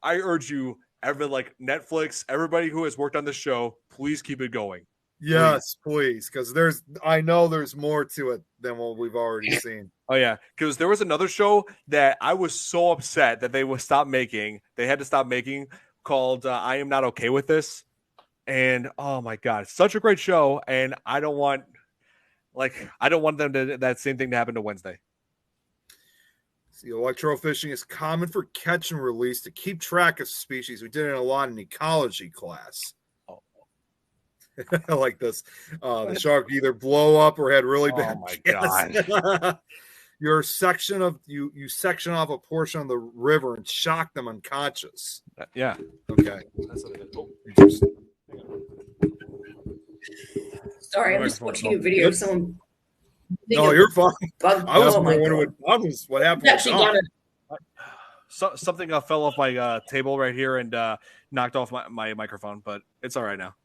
urge you, Netflix, everybody who has worked on this show, please keep it going. Yes, please, because I know there's more to it than what we've already seen. Oh yeah, because there was another show that I was so upset that they would stop making. They had to stop making called "I Am Not Okay with This," and oh my god, such a great show. And I don't want them to that same thing to happen to Wednesday. See, electrofishing is common for catch and release to keep track of species. We did it a lot in ecology class. Oh. I like this. The shark either blow up or had really bad. Oh my god! You section off a portion of the river and shock them unconscious. Yeah. Okay. Sorry, I'm just watching a video of someone. No, you're fine. I was wondering what happened. Actually, something fell off my table right here and knocked off my microphone, but it's all right now.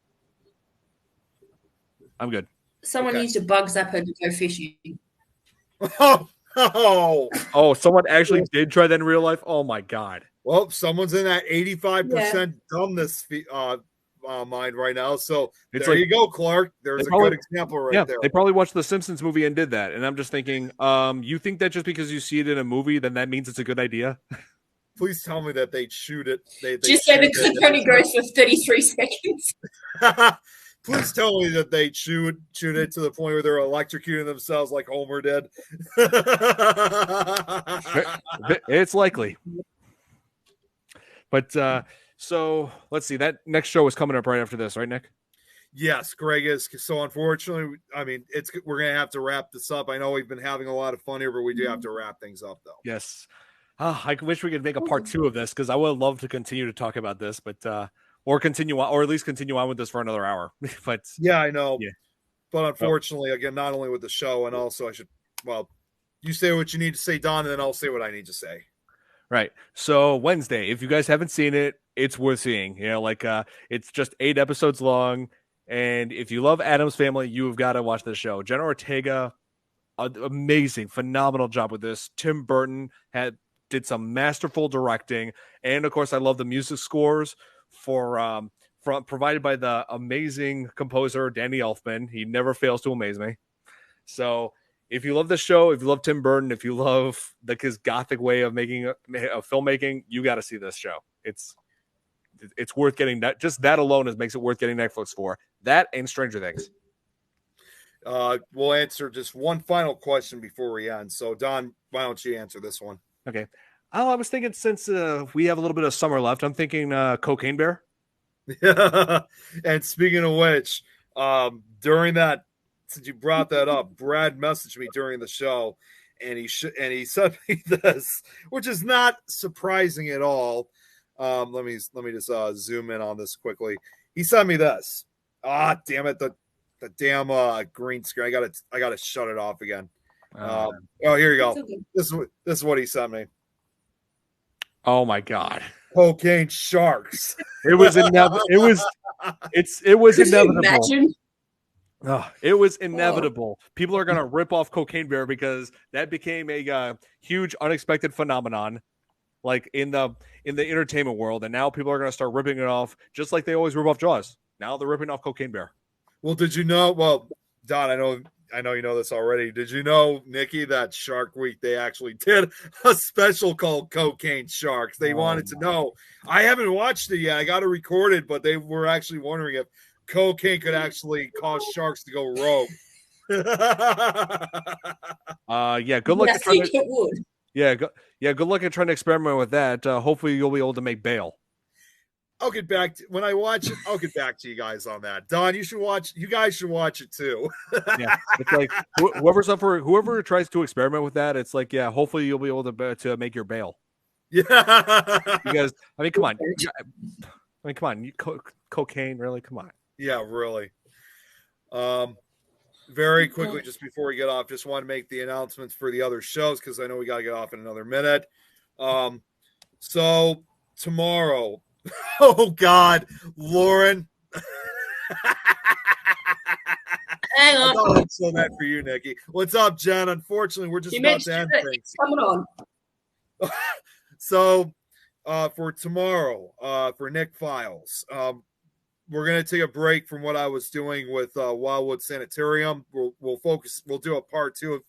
I'm good. Someone used a bug zapper to go fishing. Oh, someone actually did try that in real life? Oh my god. Well, someone's in that 85% dumbness mind right now. So there you go, Clark. There's a good example right there. They probably watched the Simpsons movie and did that. And I'm just thinking, you think that just because you see it in a movie, then that means it's a good idea? Please tell me that they'd shoot it. Just say the clip only goes for 33 seconds. Please tell me that they shoot it to the point where they're electrocuting themselves like Homer did. It's likely. But so let's see. That next show is coming up right after this, right, Nick? Yes, Greg is. So unfortunately, I mean, we're going to have to wrap this up. I know we've been having a lot of fun here, but we do have to wrap things up, though. Yes. I wish we could make a part 2 of this because I would love to continue to talk about this, but or at least continue on with this for another hour. But yeah, I know. Yeah. But unfortunately, again, not only with the show, and also you say what you need to say, Don, and then I'll say what I need to say. Right. So Wednesday, if you guys haven't seen it, it's worth seeing. It's just 8 episodes long. And if you love Addams Family, you've got to watch this show. Jenna Ortega, amazing, phenomenal job with this. Tim Burton did some masterful directing. And of course, I love the music scores provided by the amazing composer, Danny Elfman. He never fails to amaze me. So if you love this show, if you love Tim Burton, if you love his gothic way of making a filmmaking, you got to see this show. It's worth getting that. Just that alone makes it worth getting Netflix for. That and Stranger Things. We'll answer just one final question before we end. So, Don, why don't you answer this one? Okay. I was thinking since we have a little bit of summer left, I'm thinking Cocaine Bear. And speaking of which, during that, since you brought that up, Brad messaged me during the show, and he sent me this, which is not surprising at all. Let me just zoom in on this quickly. He sent me this. Damn it, the damn green screen. I gotta shut it off again. Here you go. Okay. This is what he sent me. Oh my god. Cocaine sharks. It was inevitable. It was inevitable. It was inevitable. People are gonna rip off Cocaine Bear because that became a huge unexpected phenomenon, like in the entertainment world, and now people are gonna start ripping it off, just like they always rip off Jaws. Now they're ripping off Cocaine Bear. Well, did you know? Well, Don, I know you know this already. Did you know, Nikki, that Shark Week they actually did a special called Cocaine Sharks? They wanted to know. I haven't watched it yet. I got to record it, but they were actually wondering if cocaine could actually cause sharks to go rogue. Yeah. Good luck. I think it would. Yeah. Good luck at trying to experiment with that. Hopefully, you'll be able to make bail. I'll get back to when I watch it. I'll get back to you guys on that. Don, you guys should watch it too. Yeah, it's like whoever tries to experiment with that, it's like, yeah, hopefully you'll be able to make your bail. Yeah, you guys. I mean, come on. Cocaine, really? Come on. Yeah, really. Very quickly, just before we get off, just want to make the announcements for the other shows because I know we got to get off in another minute. So tomorrow. Oh God, Lauren. Hang on. I thought I'd show that for you, Nikki. What's up, Jen? Unfortunately, we're just about to end things. Coming on. So, for tomorrow, for Nick Files, gonna take a break from what I was doing with Wildwood Sanitarium. We'll focus. We'll do a part 2 of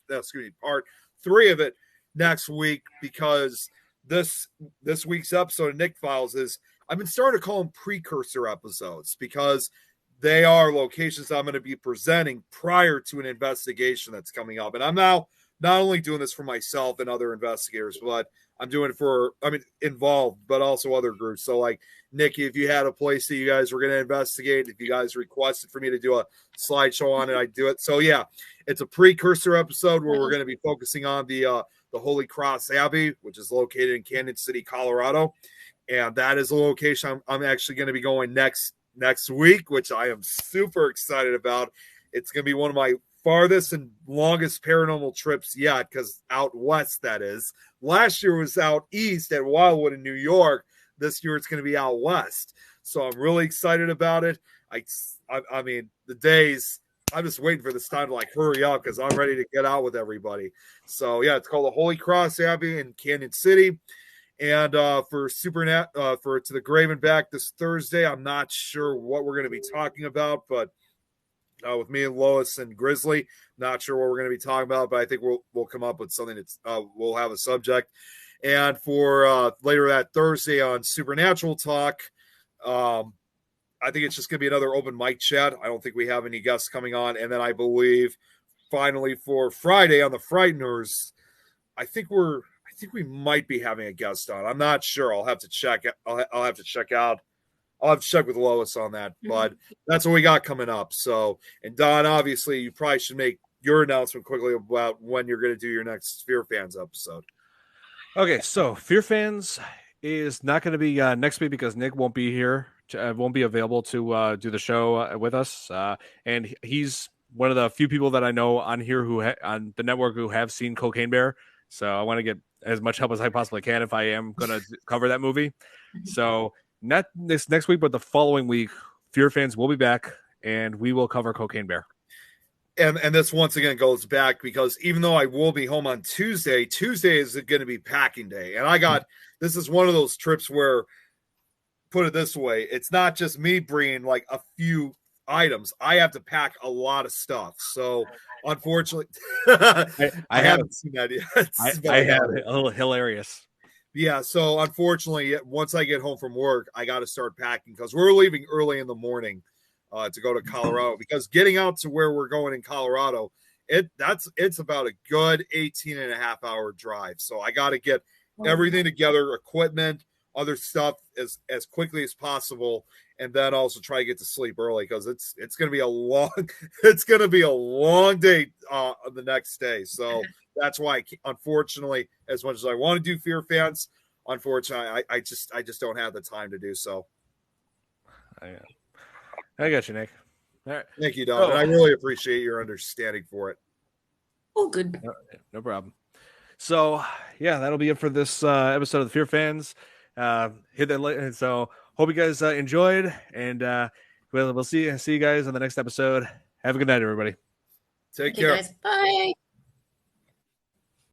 part 3 of it next week, because this week's episode of Nick Files is, I've been starting to call them precursor episodes, because they are locations I'm going to be presenting prior to an investigation that's coming up. And I'm now not only doing this for myself and other investigators, but I'm doing it for, involved, but also other groups. So like, Nikki, if you had a place that you guys were going to investigate, if you guys requested for me to do a slideshow on it, I'd do it. So yeah, it's a precursor episode where we're going to be focusing on the Holy Cross Abbey, which is located in Canyon City, Colorado. And that is a location I'm actually going to be going next week, which I am super excited about. It's going to be one of my farthest and longest paranormal trips yet, because out west, that is. Last year was out east at Wildwood in New York. This year it's going to be out west. So I'm really excited about it. I mean, the days, I'm just waiting for this time to like hurry up, because I'm ready to get out with everybody. So yeah, it's called the Holy Cross Abbey in Canyon City. And for To the Grave and Back this Thursday, I'm not sure what we're going to be talking about, but with me and Lois and Grizzly, not sure what we're going to be talking about, but I think we'll come up with something that's we'll have a subject. And for later that Thursday on Supernatural Talk, I think it's just going to be another open mic chat. I don't think we have any guests coming on. And then I believe finally for Friday on the Frighteners, I think we might be having a guest on. I'm not sure. I'll have to check. I'll have to check out. I'll have to check with Lois on that. But that's what we got coming up. So, and Don, obviously, you probably should make your announcement quickly about when you're going to do your next FearFans episode. Okay, so FearFans is not going to be next week, because Nick won't be here. Won't be available to do the show with us. And he's one of the few people that I know on here on the network who have seen Cocaine Bear. So I want to get as much help as I possibly can if I am going to cover that movie. So not this next week, but the following week, FearFans will be back, and we will cover Cocaine Bear. And this once again goes back, because even though I will be home on Tuesday is going to be packing day. And this is one of those trips where, put it this way, it's not just me bringing like a few items. I have to pack a lot of stuff. So unfortunately, I haven't seen that yet. I have it. A little hilarious. Yeah. So unfortunately, once I get home from work, I got to start packing, because we're leaving early in the morning to go to Colorado, because getting out to where we're going in Colorado, it's about a good 18.5-hour drive. So I got to get everything together, equipment, other stuff as quickly as possible, and then also try to get to sleep early, because it's going to be a long day the next day. So that's why, unfortunately, as much as I want to do FearFans, unfortunately, I just don't have the time to do so. I got you, Nick. All right. Thank you, Don. And I really appreciate your understanding for it. Oh, good. No problem. So yeah, that'll be it for this episode of the FearFans. Hit that like. So hope you guys enjoyed, and we'll see you guys on the next episode. Have a good night, everybody. Take care. Guys. Bye.